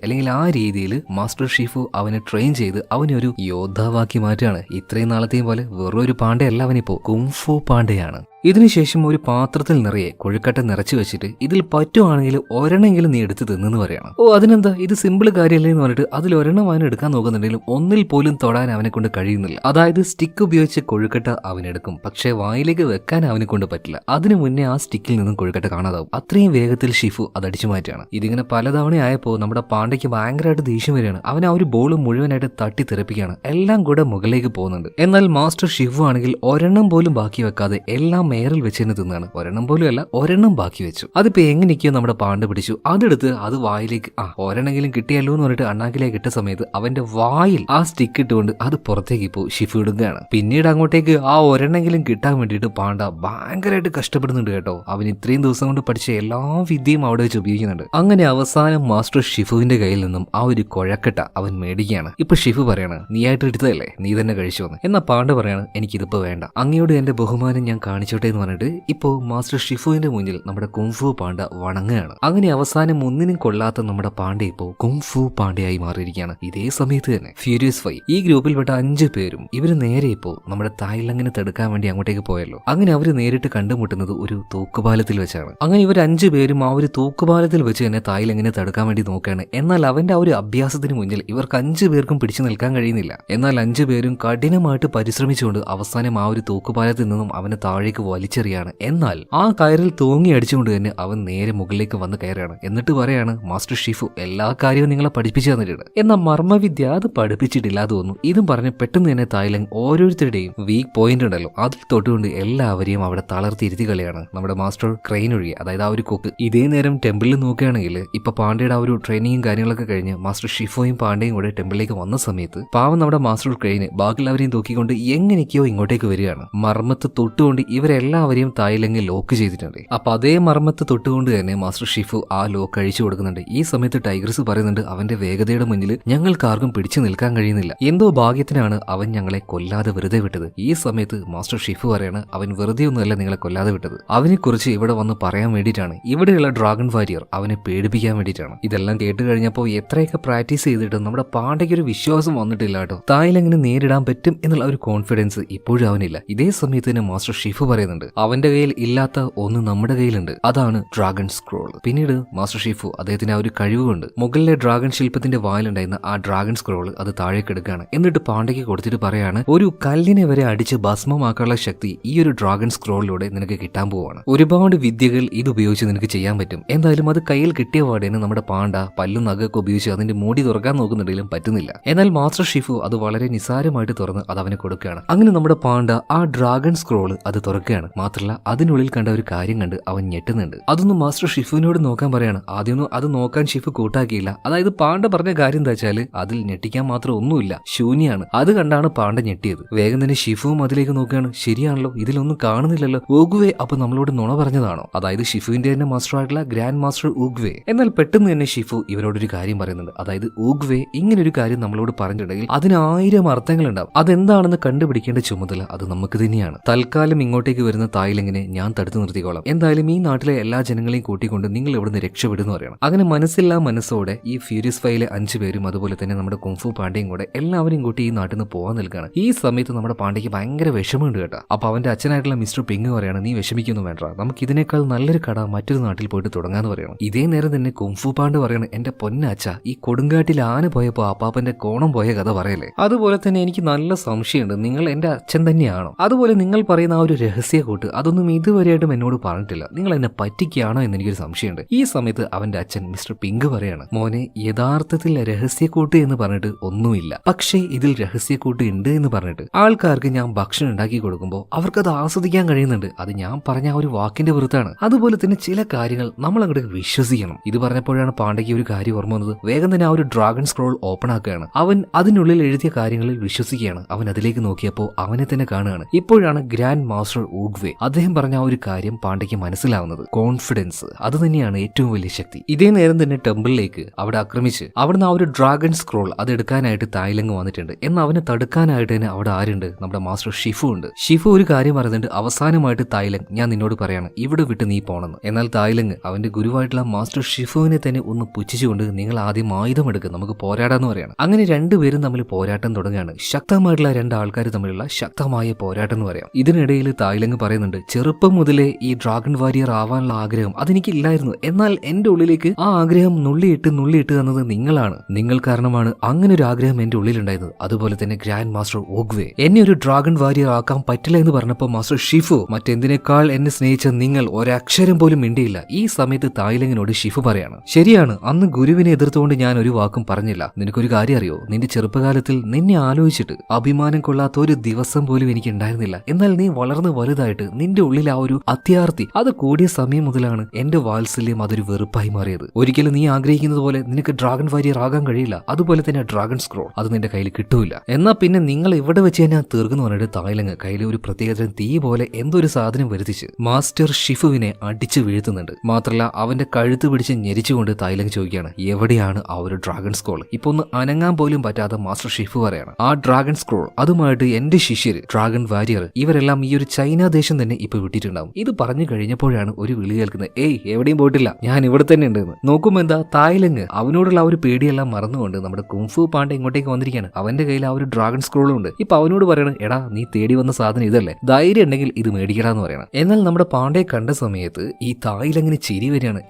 അല്ലെങ്കിൽ ആ രീതിയിൽ മാസ്റ്റർ ഷിഫു അവനെ ട്രെയിൻ ചെയ്ത് അവനെ ഒരു യോദ്ധാവാക്കി മാറ്റുകയാണ്. ഇത്രയും നാളത്തെയും പോലെ വെറും ഒരു പാണ്ഡയല്ല, അവനിപ്പോ കുംഫു പാണ്ഡയാണ്. ഇതിനുശേഷം ഒരു പാത്രത്തിൽ നിറയെ കൊഴുക്കട്ട നിറച്ചു വെച്ചിട്ട് ഇതിൽ പറ്റുവാണെങ്കിൽ ഒരെണ്ണെങ്കിലും നീ എടുത്ത് തിന്നെന്ന് പറയണം. അതിനെന്താ, ഇത് സിമ്പിൾ കാര്യമല്ലേ എന്ന് പറഞ്ഞിട്ട് അതിൽ ഒരെണ്ണം അവൻ എടുക്കാൻ നോക്കുന്നുണ്ടെങ്കിലും ഒന്നിൽ പോലും തൊടാൻ അവനെ കൊണ്ട് കഴിയുന്നില്ല. അതായത് സ്റ്റിക്ക് ഉപയോഗിച്ച് കൊഴുക്കട്ട അവനെടുക്കും, പക്ഷേ വായിലേക്ക് വെക്കാൻ അവനെ കൊണ്ട് പറ്റില്ല. അതിനു മുന്നേ ആ സ്റ്റിക്കിൽ നിന്നും കൊഴുക്കട്ട കാണാതാവും. അത്രയും വേഗത്തിൽ ഷിഫു അതടിച്ചു മാറ്റാണ്. ഇതിങ്ങനെ പലതവണ ആയപ്പോൾ നമ്മുടെ പാണ്ഡയ്ക്ക് ഭയങ്കരമായിട്ട് ദേഷ്യം വരികയാണ്. അവൻ ആ ഒരു ബോൾ മുഴുവനായിട്ട് തട്ടി തെറിപ്പിക്കുകയാണ്. എല്ലാം കൂടെ മുകളിലേക്ക് പോകുന്നുണ്ട്. എന്നാൽ മാസ്റ്റർ ഷിഫു ആണെങ്കിൽ ഒരെണ്ണം പോലും ബാക്കി വെക്കാതെ എല്ലാം മേറിൽ വെച്ച് തന്നെ തിന്നാണ്. ഒരെണ്ണം പോലും അല്ല, ഒരെണ്ണം ബാക്കി വെച്ചു. അതിപ്പോ എങ്ങനെയൊക്കെയോ നമ്മുടെ പാണ്ട പിടിച്ചു. അതെടുത്ത് അത് വായിലേക്ക് ഒരെണ്ണെങ്കിലും കിട്ടിയല്ലോ എന്ന് പറഞ്ഞിട്ട് അണ്ണാക്കിലേക്ക് ഇട്ട സമയത്ത് അവന്റെ വായിൽ ആ സ്റ്റിക്ക് ഇട്ടുകൊണ്ട് അത് പുറത്തേക്ക് ഇപ്പോൾ ഷിഫു ഇടുകയാണ്. പിന്നീട് അങ്ങോട്ടേക്ക് ആ ഒരെണ്ണെങ്കിലും കിട്ടാൻ വേണ്ടിയിട്ട് പാണ്ട ഭയങ്കരമായിട്ട് കഷ്ടപ്പെടുന്നുണ്ട് കേട്ടോ. അവൻ ഇത്രയും ദിവസം കൊണ്ട് പഠിച്ച എല്ലാ വിദ്യയും അവിടെ വെച്ച് ഉപയോഗിക്കുന്നുണ്ട്. അങ്ങനെ അവസാനം മാസ്റ്റർ ഷിഫുവിന്റെ കയ്യിൽ നിന്നും ആ ഒരു കുഴക്കട്ട അവൻ മേടിക്കുകയാണ്. ഇപ്പൊ ഷിഫു പറയാണ്, നീ ആയിട്ട് എടുത്തതല്ലേ, നീ തന്നെ കഴിച്ചു വന്ന്. എന്നാ പാണ്ട പറയാണ്, എനിക്കിതിപ്പോ വേണ്ട, അങ്ങയോട് എന്റെ ബഹുമാനം ഞാൻ കാണിച്ചോട്ടെ എന്ന് പറഞ്ഞിട്ട് ഇപ്പോ മാസ്റ്റർ ഷിഫുവിന്റെ മുന്നിൽ നമ്മുടെ കുംഫു പാണ്ട വണങ്ങുകയാണ്. അങ്ങനെ അവസാനം ഒന്നിനും കൊള്ളാത്ത നമ്മുടെ പാണ്ഡ ഇപ്പോ കുംഫു പാണ്ഡയായി മാറിയിരിക്കുകയാണ്. ഇതേ സമയത്ത് തന്നെ ഫ്യൂരിയസ് 5 ഈ ഗ്രൂപ്പിൽപ്പെട്ട 5 പേരും ഇവര് നേരെ ഇപ്പോ നമ്മുടെ തായ്ലങ്ങിനെ തടുക്കാൻ വേണ്ടി അങ്ങോട്ടേക്ക് പോയല്ലോ. അങ്ങനെ അവര് നേരിട്ട് കണ്ടുമുട്ടുന്നത് ഒരു തൂക്കുപാലത്തിൽ വെച്ചാണ്. അങ്ങനെ ഇവർ 5 പേരും ആ ഒരു തൂക്കുപാലത്തിൽ വെച്ച് തന്നെ തായ്ലങ്ങിനെ തടുക്കാൻ വേണ്ടി നോക്കുകയാണ്. എന്നാൽ അവന്റെ ആ ഒരു അഭ്യാസത്തിന് മുന്നിൽ ഇവർക്ക് 5 പേർക്കും പിടിച്ചു നിൽക്കാൻ കഴിയുന്നില്ല. എന്നാൽ 5 പേരും കഠിനമായിട്ട് പരിശ്രമിച്ചുകൊണ്ട് അവസാനം ആ ഒരു തൂക്കുപാലത്തിൽ നിന്നും അവനെ താഴേക്ക് വലിച്ചെറിയാണ്. എന്നാൽ ആ കയറിൽ തൂങ്ങി അടിച്ചുകൊണ്ട് തന്നെ അവൻ നേരെ മുകളിലേക്ക് വന്ന് കയറാണ്. എന്നിട്ട് പറയാണ്, മാസ്റ്റർ ഷിഫു എല്ലാ കാര്യവും നിങ്ങളെ പഠിപ്പിച്ചു തന്നിട്ടുണ്ട്, എന്നാൽ മർമ്മവിദ്യ അത് പഠിപ്പിച്ചിട്ടില്ല തോന്നുന്നു. ഇതും പറഞ്ഞ് പെട്ടെന്ന് തന്നെ തായ്ലങ് ഓരോരുത്തരുടെയും വീക്ക് പോയിന്റ് ഉണ്ടല്ലോ അതിൽ തൊട്ടുകൊണ്ട് എല്ലാവരെയും അവിടെ തളർത്തിയിരുത്തി കളിയാണ് നമ്മുടെ മാസ്റ്റർ ക്രെയിൻ ഒഴികെ, അതായത് ആ ഒരു കുക്ക്. ഇതേ നേരം ടെമ്പിളിൽ നോക്കുകയാണെങ്കിൽ ഇപ്പൊ പാണ്ഡയുടെ ആ ഒരു ട്രെയിനിങ്ങും കാര്യങ്ങളൊക്കെ കഴിഞ്ഞ് മാസ്റ്റർ ഷിഫോയും പാണ്ഡയും കൂടെ ടെമ്പിളിലേക്ക് വന്ന സമയത്ത് പാവം നമ്മുടെ മാസ്റ്റർ ക്രെയിന് ബാക്കിയുള്ളവരെയും തൂക്കിക്കൊണ്ട് എങ്ങനെയൊക്കെയോ ഇങ്ങോട്ടേക്ക് വരികയാണ്. മർമ്മത്ത് തൊട്ടുകൊണ്ട് ഇവരെല്ലാവരെയും തായ്ലങ്ങിൽ ലോക്ക് ചെയ്തിട്ടുണ്ട്. അപ്പൊ അതേ മർമ്മത്ത് തൊട്ടുകൊണ്ട് തന്നെ മാസ്റ്റർ ഷിഫു ആ ലോക്ക് അഴിച്ചു കൊടുക്കുന്നുണ്ട്. ഈ സമയത്ത് ടൈഗ്രസ് പറയുന്നുണ്ട്, അവന്റെ വേഗതയുടെ മുന്നിൽ ഞങ്ങൾക്കാർക്കും പിടിച്ചു നിൽക്കാൻ കഴിയുന്നില്ല, എന്തോ ഭാഗ്യത്തിനാണ് അവൻ ഞങ്ങളെ കൊല്ലാതെ വെറുതെ വിട്ടത്. ഈ സമയത്ത് മാസ്റ്റർ ഷിഫു പറയാണ്, അവൻ വെറുതെ ഒന്നുമല്ല നിങ്ങളെ കൊല്ലാതെ വിട്ടത്, അവനെ കുറിച്ച് ഇവിടെ വന്ന് പറയാൻ വേണ്ടിയിട്ടാണ്, ഇവിടെയുള്ള ഡ്രാഗൺ വാരിയർ അവനെ പേടിപ്പിക്കാൻ വേണ്ടിയിട്ടാണ്. ഇതെല്ലാം കേട്ട് കഴിഞ്ഞപ്പോൾ എത്രയൊക്കെ പ്രാക്ടീസ് ചെയ്തിട്ടും നമ്മുടെ പാണ്ഡയ്ക്ക് ഒരു വിശ്വാസം വന്നിട്ടില്ല കേട്ടോ. തായ്ലങ്ങിനെ നേരിടാൻ പറ്റും എന്നുള്ള ഒരു കോൺഫിഡൻസ് ഇപ്പോഴും അവനില്ല. ഇതേ സമയത്ത് തന്നെ മാസ്റ്റർ ഷിഫു പറയുന്നുണ്ട്, അവന്റെ കയ്യിൽ ഇല്ലാത്ത ഒന്ന് നമ്മുടെ കയ്യിലുണ്ട്, അതാണ് ഡ്രാഗൺ സ്ക്രോൾ. പിന്നീട് മാസ്റ്റർ ഷിഫു അദ്ദേഹത്തിന്റെ ആ ഒരു കഴിവുകൊണ്ട് മുകളിലെ ഡ്രാഗൺ ശില്പത്തിന്റെ വായിലുണ്ടായിരുന്ന ആ ഡ്രാഗൺ സ്ക്രോൾ അത് താഴേക്ക് എടുക്കുകയാണ്. എന്നിട്ട് പാണ്ഡയ്ക്ക് കൊടുത്തിട്ട് പറയാണ്, ഒരു കല്ലിനെ വരെ അടിച്ച് ഭസ്മമാക്കാനുള്ള ശക്തി ഈ ഒരു ഡ്രാഗൺ സ്ക്രോളിലൂടെ നിനക്ക് കിട്ടാൻ പോവാണ്. ഒരുപാട് വിദ്യകൾ ഇത് ഉപയോഗിച്ച് നിനക്ക് ചെയ്യാൻ പറ്റും. എന്തായാലും അത് കയ്യിൽ കിട്ടിയ പാടേന് നമ്മുടെ പാണ്ഡ പല്ലും നഖമൊക്കെ ഉപയോഗിച്ച് അതിന്റെ മൂടി തുറക്കാൻ നോക്കുന്നുണ്ടെങ്കിലും പറ്റുന്നില്ല. എന്നാൽ മാസ്റ്റർ ഷിഫു അത് വളരെ നിസാരമായിട്ട് തുറന്ന് അത് അവന് കൊടുക്കുകയാണ്. അങ്ങനെ നമ്മുടെ പാണ്ഡ ആ ഡ്രാഗൺ സ്ക്രോൾ അത് തുറക്കുകയാണ്. മാത്രമല്ല അതിനുള്ളിൽ കണ്ട ഒരു കാര്യം കണ്ട് അവൻ ഞെട്ടുന്നുണ്ട്. അതൊന്നും മാസ്റ്റർ ഷിഫുവിനോട് നോക്കാൻ പറയാണ്. ആദ്യമൊന്നും അത് നോക്കാൻ ഷിഫു കൂട്ടാക്കിയില്ല. അതായത് പാണ്ഡ പറഞ്ഞ കാര്യം എന്താ വെച്ചാൽ അതിൽ ഞെട്ടിക്കാൻ മാത്രം ഒന്നുമില്ല, ശൂന്യാണ്. അത് കണ്ടാണ് പാണ്ഡ ഞെട്ടിയത്. വേഗം തന്നെ ഷിഫുവും അതിലേക്ക് നോക്കുകയാണ്. ശരിയാണല്ലോ, ഇതിലൊന്നും കാണുന്നില്ലല്ലോ. ഊഗ്വേ അപ്പൊ നമ്മളോട് നുണ പറഞ്ഞതാണോ? അതായത് ഷിഫുവിന്റെ തന്നെ മാസ്റ്റർ ആയിട്ടുള്ള ഗ്രാൻഡ് മാസ്റ്റർ ഊഗ്വേ. എന്നാൽ പെട്ടെന്ന് തന്നെ ഷിഫു ഇവരോടൊരു കാര്യം പറയുന്നുണ്ട്. അതായത് ഊഗ്വേ ഇങ്ങനൊരു കാര്യം നമ്മളോട് പറഞ്ഞിട്ടുണ്ടെങ്കിൽ അതിന് 1000 അർത്ഥങ്ങളുണ്ടാവും. അതെന്താണെന്ന് കണ്ടുപിടിക്കേണ്ട ചുമതല അത് നമുക്ക് തന്നെയാണ്. തൽക്കാലം ഇങ്ങോട്ടേക്ക് വരുന്ന തായ്ലങ്ങിനെ ഞാൻ തടുത്തു നിർത്തിക്കോളാം. എന്തായാലും ഈ നാട്ടിലെ എല്ലാ ജനങ്ങളെയും കൂട്ടിക്കൊണ്ട് നിങ്ങൾ ഇവിടുന്ന് രക്ഷപ്പെടുന്നു പറയണം. അങ്ങനെ മനസ്സില്ലാ മനസ്സോടെ ഈ ഫ്യൂരിയസ് 5-ലെ 5 പേരും അതുപോലെ തന്നെ നമ്മുടെ കുംഫു പാണ്ഡയും കൂടെ എല്ലാവരും കൂട്ടി ഈ നാട്ടിൽ നിന്ന് പോകാൻ നിൽക്കുകയാണ്. ഈ സമയത്ത് നമ്മുടെ പാണ്ഡയ്ക്ക് ഭയങ്കര വിഷമമുണ്ട് കേട്ടോ. അപ്പൊ അവന്റെ അച്ഛനായിട്ടുള്ള മിസ്റ്റർ പിങ് പറയാണ്, നീ വിഷമിക്കൊന്നും വേണ്ട, നമുക്ക് ഇതിനേക്കാൾ നല്ലൊരു കട മറ്റൊരു നാട്ടിൽ പോയിട്ട് തുടങ്ങാന്ന് പറയണം. ഇതേ നേരം തന്നെ കുംഫു പാണ്ഡ പറയാണ്, എന്റെ പൊന്നച്ച, ഈ കൊടുങ്കാട്ടിൽ ആന പോയപ്പോ അപ്പാപ്പന്റെ കോണം പോയ കഥ പറയല്ലേ, അതുപോലെ തന്നെ എനിക്ക് നല്ല സംശയമുണ്ട്, നിങ്ങൾ എന്റെ അച്ഛൻ തന്നെയാണോ? അതുപോലെ നിങ്ങൾ പറയുന്ന ആ ഒരു രഹസ്യ കൂട്ട് അതൊന്നും ഇതുവരെയായിട്ടും എന്നോട് പറഞ്ഞിട്ടില്ല, നിങ്ങൾ എന്നെ പറ്റിക്കുകയാണോ എന്ന് എനിക്കൊരു സംശയമുണ്ട്. ഈ സമയത്ത് അവന്റെ അച്ഛൻ മിസ്റ്റർ പിങ്ക് പറയാണ്, മോനെ, യഥാർത്ഥത്തിൽ രഹസ്യക്കൂട്ട് എന്ന് പറഞ്ഞിട്ട് ഒന്നുമില്ല, പക്ഷേ ഇതിൽ രഹസ്യക്കൂട്ട് ഉണ്ട് എന്ന് പറഞ്ഞിട്ട് ആൾക്കാർക്ക് ഞാൻ ഭക്ഷണം ഉണ്ടാക്കി കൊടുക്കുമ്പോൾ അവർക്കത് ആസ്വദിക്കാൻ കഴിയുന്നുണ്ട്. അത് ഞാൻ പറഞ്ഞ ആ ഒരു വാക്കിന്റെ പുറത്താണ്. അതുപോലെ തന്നെ ചില കാര്യങ്ങൾ നമ്മൾ അങ്ങോട്ട് വിശ്വസിക്കണം. ഇത് പറഞ്ഞപ്പോഴാണ് പാണ്ഡയ്ക്ക് ഒരു കാര്യം ഓർമ്മ വന്നത്. വേഗം തന്നെ ആ ഒരു ഡ്രാഗൺ സ്ക്രോൾ ഓപ്പൺ ആക്കുകയാണ്. അവൻ അതിനുള്ളിൽ എഴുതിയ കാര്യങ്ങളിൽ വിശ്വസിക്കുകയാണ്. അവൻ അതിലേക്ക് നോക്കിയപ്പോൾ അവനെ തന്നെ കാണുകയാണ്. ഇപ്പോഴാണ് ഗ്രാൻഡ് മാസ്റ്റർ ഊഗ്വേ അദ്ദേഹം പറഞ്ഞ ആ ഒരു കാര്യം പാണ്ഡയ്ക്ക് മനസ്സിലാവുന്നത്. കോൺഫിഡൻസ് അത് തന്നെയാണ് ഏറ്റവും വലിയ ശക്തി. ഇതേ നേരം തന്നെ ടെമ്പിളിലേക്ക് അവിടെ ആക്രമിച്ച് അവിടുന്ന് ആ ഒരു ഡ്രാഗൺ സ്ക്രോൾ അത് എടുക്കാനായിട്ട് തായ്ലങ് വന്നിട്ടുണ്ട്. എന്നാൽ അവനെ തടുക്കാനായിട്ട് തന്നെ അവിടെ ആരുണ്ട്? നമ്മുടെ മാസ്റ്റർ ഷിഫു ഉണ്ട്. ഷിഫു ഒരു കാര്യം പറയുന്നുണ്ട്, അവസാനമായിട്ട് തായ്ലങ്, ഞാൻ നിന്നോട് പറയാണ്, ഇവിടെ വിട്ട് നീ പോണെന്ന്. എന്നാൽ തായ്ലങ് അവന്റെ ഗുരുവായിട്ടുള്ള മാസ്റ്റർ ഷിഫുവിനെ തന്നെ ഒന്ന് പുച്ഛിച്ചുകൊണ്ട്, നിങ്ങൾ ആദ്യം ആയുധം എടുക്കുക, നമുക്ക് പോരാടാന്ന് പറയാണ്. അങ്ങനെ രണ്ടുപേരും തമ്മിൽ പോരാട്ടം തുടങ്ങുകയാണ്. ശക്തമായിട്ടുള്ള 2 ആൾക്കാർ തമ്മിലുള്ള ശക്തമായ പോരാട്ടം എന്ന് പറയാം. ഇതിനിടയിൽ തായ്ലങ് പറയുന്നുണ്ട്, ചെറുപ്പം മുതലേ ഈ ഡ്രാഗൺ വാരിയർ ആവാനുള്ള ആഗ്രഹം അതെനിക്കില്ലായിരുന്നു, എന്നാൽ എന്റെ ഉള്ളിലേക്ക് ആ ആഗ്രഹം നുള്ളിയിട്ട് തന്നത് നിങ്ങളാണ്. നിങ്ങൾ കാരണമാണ് അങ്ങനെ ഒരു ആഗ്രഹം എന്റെ ഉള്ളിലുണ്ടായിരുന്നത്. അതുപോലെ തന്നെ ഗ്രാൻഡ് മാസ്റ്റർ ഓഗ്വേ എന്നെ ഒരു ഡ്രാഗൺ വാരിയർ ആക്കാൻ പറ്റില്ല എന്ന് പറഞ്ഞപ്പോൾ മാസ്റ്റർ ഷിഫു, മറ്റെന്തിനേക്കാൾ എന്നെ സ്നേഹിച്ച നിങ്ങൾ ഒരക്ഷരം പോലും മിണ്ടിയില്ല. ഈ സമയത്ത് തായ്ലങ്ങിനോട് ഷിഫു പറയാണ്, ശരിയാണ്, അന്ന് ഗുരുവിനെ എതിർത്തുകൊണ്ട് ഞാൻ ഒരു വാക്കും പറഞ്ഞില്ല. നിനക്കൊരു കാര്യം അറിയോ? നിന്റെ ചെറുപ്പകാലത്തിൽ നിന്നെ ആലോചിച്ചിട്ട് അഭിമാനം കൊള്ളാത്ത ഒരു ദിവസം പോലും എനിക്ക് ഉണ്ടായിരുന്നില്ല. എന്നാൽ നീ വളർന്ന് വലുതായി വലുതായിട്ട് നിന്റെ ഉള്ളിൽ ആ ഒരു അത്യാർത്തി അത് കൂടിയ സമയം മുതലാണ് എന്റെ വാത്സല്യം അതൊരു വെറുപ്പായി മാറിയത്. ഒരിക്കലും നീ ആഗ്രഹിക്കുന്നത് പോലെ നിനക്ക് ഡ്രാഗൺ വാരിയർ ആകാൻ കഴിയില്ല. അതുപോലെ തന്നെ ഡ്രാഗൺ സ്ക്രോൾ അത് നിന്റെ കയ്യിൽ കിട്ടൂല. എന്നാ പിന്നെ നിങ്ങൾ ഇവിടെ വെച്ച് തന്നെ തീർക്കുന്നു പറഞ്ഞിട്ട് തായ്ലങ് കയ്യിൽ ഒരു പ്രത്യേകതരം തീ പോലെ എന്തൊരു സാധനം വരുത്തിച്ച് മാസ്റ്റർ ഷിഫുവിനെ അടിച്ചു വീഴ്ത്തുന്നുണ്ട്. മാത്രമല്ല അവന്റെ കഴുത്ത് പിടിച്ച് ഞെരിച്ചുകൊണ്ട് തായ്ലങ് ചോദിക്കുകയാണ്, എവിടെയാണ് ആ ഒരു ഡ്രാഗൺ സ്ക്രോൾ? ഇപ്പൊ ഒന്ന് അനങ്ങാൻ പോലും പറ്റാത്ത മാസ്റ്റർ ഷിഫു പറയാണ്, ആ ഡ്രാഗൺ സ്ക്രോൾ അതുമായിട്ട് എന്റെ ശിഷ്യര് ഡ്രാഗൺ വാരിയർ ഇവരെല്ലാം ഈ ഒരു ചൈന ദേശം തന്നെ ഇപ്പൊ വിട്ടിട്ടുണ്ടാവും. ഇത് പറഞ്ഞു കഴിഞ്ഞപ്പോഴാണ് ഒരു വിളി കേൾക്കുന്നത്, ഏയ് എവിടെയും പോയിട്ടില്ല, ഞാൻ ഇവിടെ തന്നെ ഉണ്ടെന്ന്. നോക്കുമ്പോ എന്താ തായ്ലങ് അവനോടുള്ള ആ ഒരു പേടിയെല്ലാം മറന്നുകൊണ്ട് നമ്മുടെ കുംഫു പാണ്ഡെ ഇങ്ങോട്ടേക്ക് വന്നിരിക്കുകയാണ്. അവന്റെ കയ്യിൽ ആ ഒരു ഡ്രാഗൺ സ്ക്രോളും ഉണ്ട്. ഇപ്പൊ അവനോട് പറയണം, എടാ നീ തേടി വന്ന സാധനം ഇതല്ലേ, ധൈര്യം ഉണ്ടെങ്കിൽ ഇത് മേടിക്കടാന്ന് പറയണം. എന്നാൽ നമ്മുടെ പാണ്ഡെ കണ്ട സമയത്ത് ഈ തായ്ലങ്ങിന് ചിരി വരികയാണ്,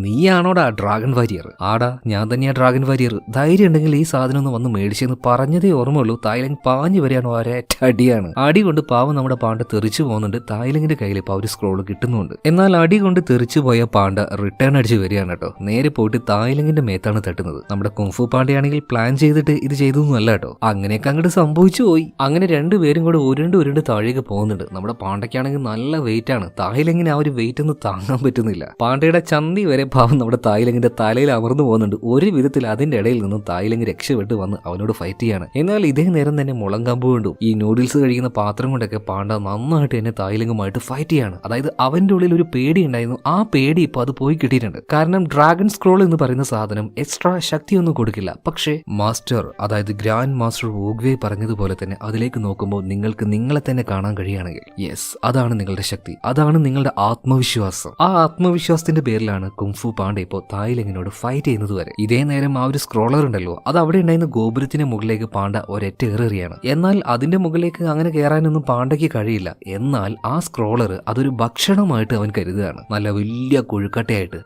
നീയാണോടാ ഡ്രാഗൺ വാരിയർ? ആടാ ഞാൻ തന്നെയാ ഡ്രാഗൺ വാരിയർ, ധൈര്യം ഉണ്ടെങ്കിൽ ഈ സാധനം ഒന്ന് വന്ന് മേടിച്ചെന്ന് പറഞ്ഞതേ ഓർമ്മയുള്ളൂ. തായ്ലങ് പാഞ്ഞു വരികയാണ്, ഒരേറ്റ അടിയാണ്. അടി കൊണ്ട് പാവം നമ്മുടെ പാണ്ഡ തെറിച്ചു പോകുന്നുണ്ട്. തായ്ലങ്ങിന്റെ കയ്യിൽ ഇപ്പൊ ഒരു സ്ക്രോൾ കിട്ടുന്നുണ്ട്. എന്നാൽ അടി കൊണ്ട് തെറിച്ചു പോയ പാണ്ഡ റിട്ടേൺ അടിച്ച് വരികയാണ് കേട്ടോ. നേരെ പോയിട്ട് തായ്ലങ്ങിന്റെ മേത്താണ് തട്ടുന്നത്. നമ്മുടെ കുംഫു പാണ്ഡയാണെങ്കിൽ പ്ലാൻ ചെയ്തിട്ട് ഇത് ചെയ്തൊന്നും അല്ല കേട്ടോ, അങ്ങനെയൊക്കെ അങ്ങോട്ട് സംഭവിച്ചു പോയി. അങ്ങനെ രണ്ടുപേരും കൂടെ ഉരുണ്ട് താഴേക്ക് പോകുന്നുണ്ട്. നമ്മുടെ പാണ്ഡയ്ക്കാണെങ്കിൽ നല്ല വെയിറ്റ് ആണ്. തായ്ലങ്ങിന് ആ ഒരു വെയിറ്റ് ഒന്നും താങ്ങാൻ പറ്റുന്നില്ല. പാണ്ഡയുടെ ചന്തി വരെ പാവം നമ്മുടെ തായ്ലങ്ങിന്റെ തലയിൽ അമർന്നു പോകുന്നുണ്ട്. ഒരു വിധത്തിൽ അതിന്റെ ഇടയിൽ നിന്നും തായ്ലങ്ങ് രക്ഷപ്പെട്ട് വന്ന് അവനോട് ഫൈറ്റ് ചെയ്യാണ്. എന്നാൽ ഇതേ നേരം തന്നെ മുളങ്കമ്പ് കൊണ്ടും ഈ നൂഡിൽസ് കഴിക്കുന്ന പാത്രം കൊണ്ടൊക്കെ പാണ്ഡ നന്നായിട്ട് തന്നെ തായ്ലങ്ങുമായിട്ട് ഫൈറ്റ് ചെയ്യാണ്. അതായത് അവന്റെ ഉള്ളിൽ ഒരു പേടി ഉണ്ടായിരുന്നു, ആ പേടി ഇപ്പൊ അത് പോയി കിട്ടിയിട്ടുണ്ട്. കാരണം ഡ്രാഗൺ സ്ക്രോൾ എന്ന് പറയുന്ന സാധനം എക്സ്ട്രാ ശക്തിയൊന്നും കൊടുക്കില്ല. പക്ഷേ മാസ്റ്റർ അതായത് ഗ്രാൻഡ് മാസ്റ്റർ വോഗ്വേ പറഞ്ഞതുപോലെ തന്നെ അതിലേക്ക് നോക്കുമ്പോൾ നിങ്ങൾക്ക് നിങ്ങളെ തന്നെ കാണാൻ കഴിയുകയാണെങ്കിൽ യെസ് അതാണ് നിങ്ങളുടെ ശക്തി, അതാണ് നിങ്ങളുടെ ആത്മവിശ്വാസം. ആ ആത്മവിശ്വാസത്തിന്റെ പേരിലാണ് കുംഫു പാണ്ഡെ ഇപ്പോൾ തായ്ലങ്ങിനോട് ഫൈറ്റ് ചെയ്യുന്നത് വരെ. ഇതേ നേരം ആ ഒരു സ്ക്രോളർ ഉണ്ടല്ലോ, അത് അവിടെ ഉണ്ടായിരുന്ന ഗോപുരത്തിന് മുകളിലേക്ക് പാണ്ഡ ഒരൊറ്റ ഏറിയാണ്. എന്നാൽ അതിന്റെ മുകളിലേക്ക് അങ്ങനെ കയറാനൊന്നും പാണ്ഡയ്ക്ക് കഴിയില്ല. എന്നാൽ ആ സ്ക്രോളർ അതൊരു ഭക്ഷണമായിട്ട് അവൻ കരുതുകയാണ്, നല്ല വലിയ കൊഴുക്കട്ടയായിട്ട്.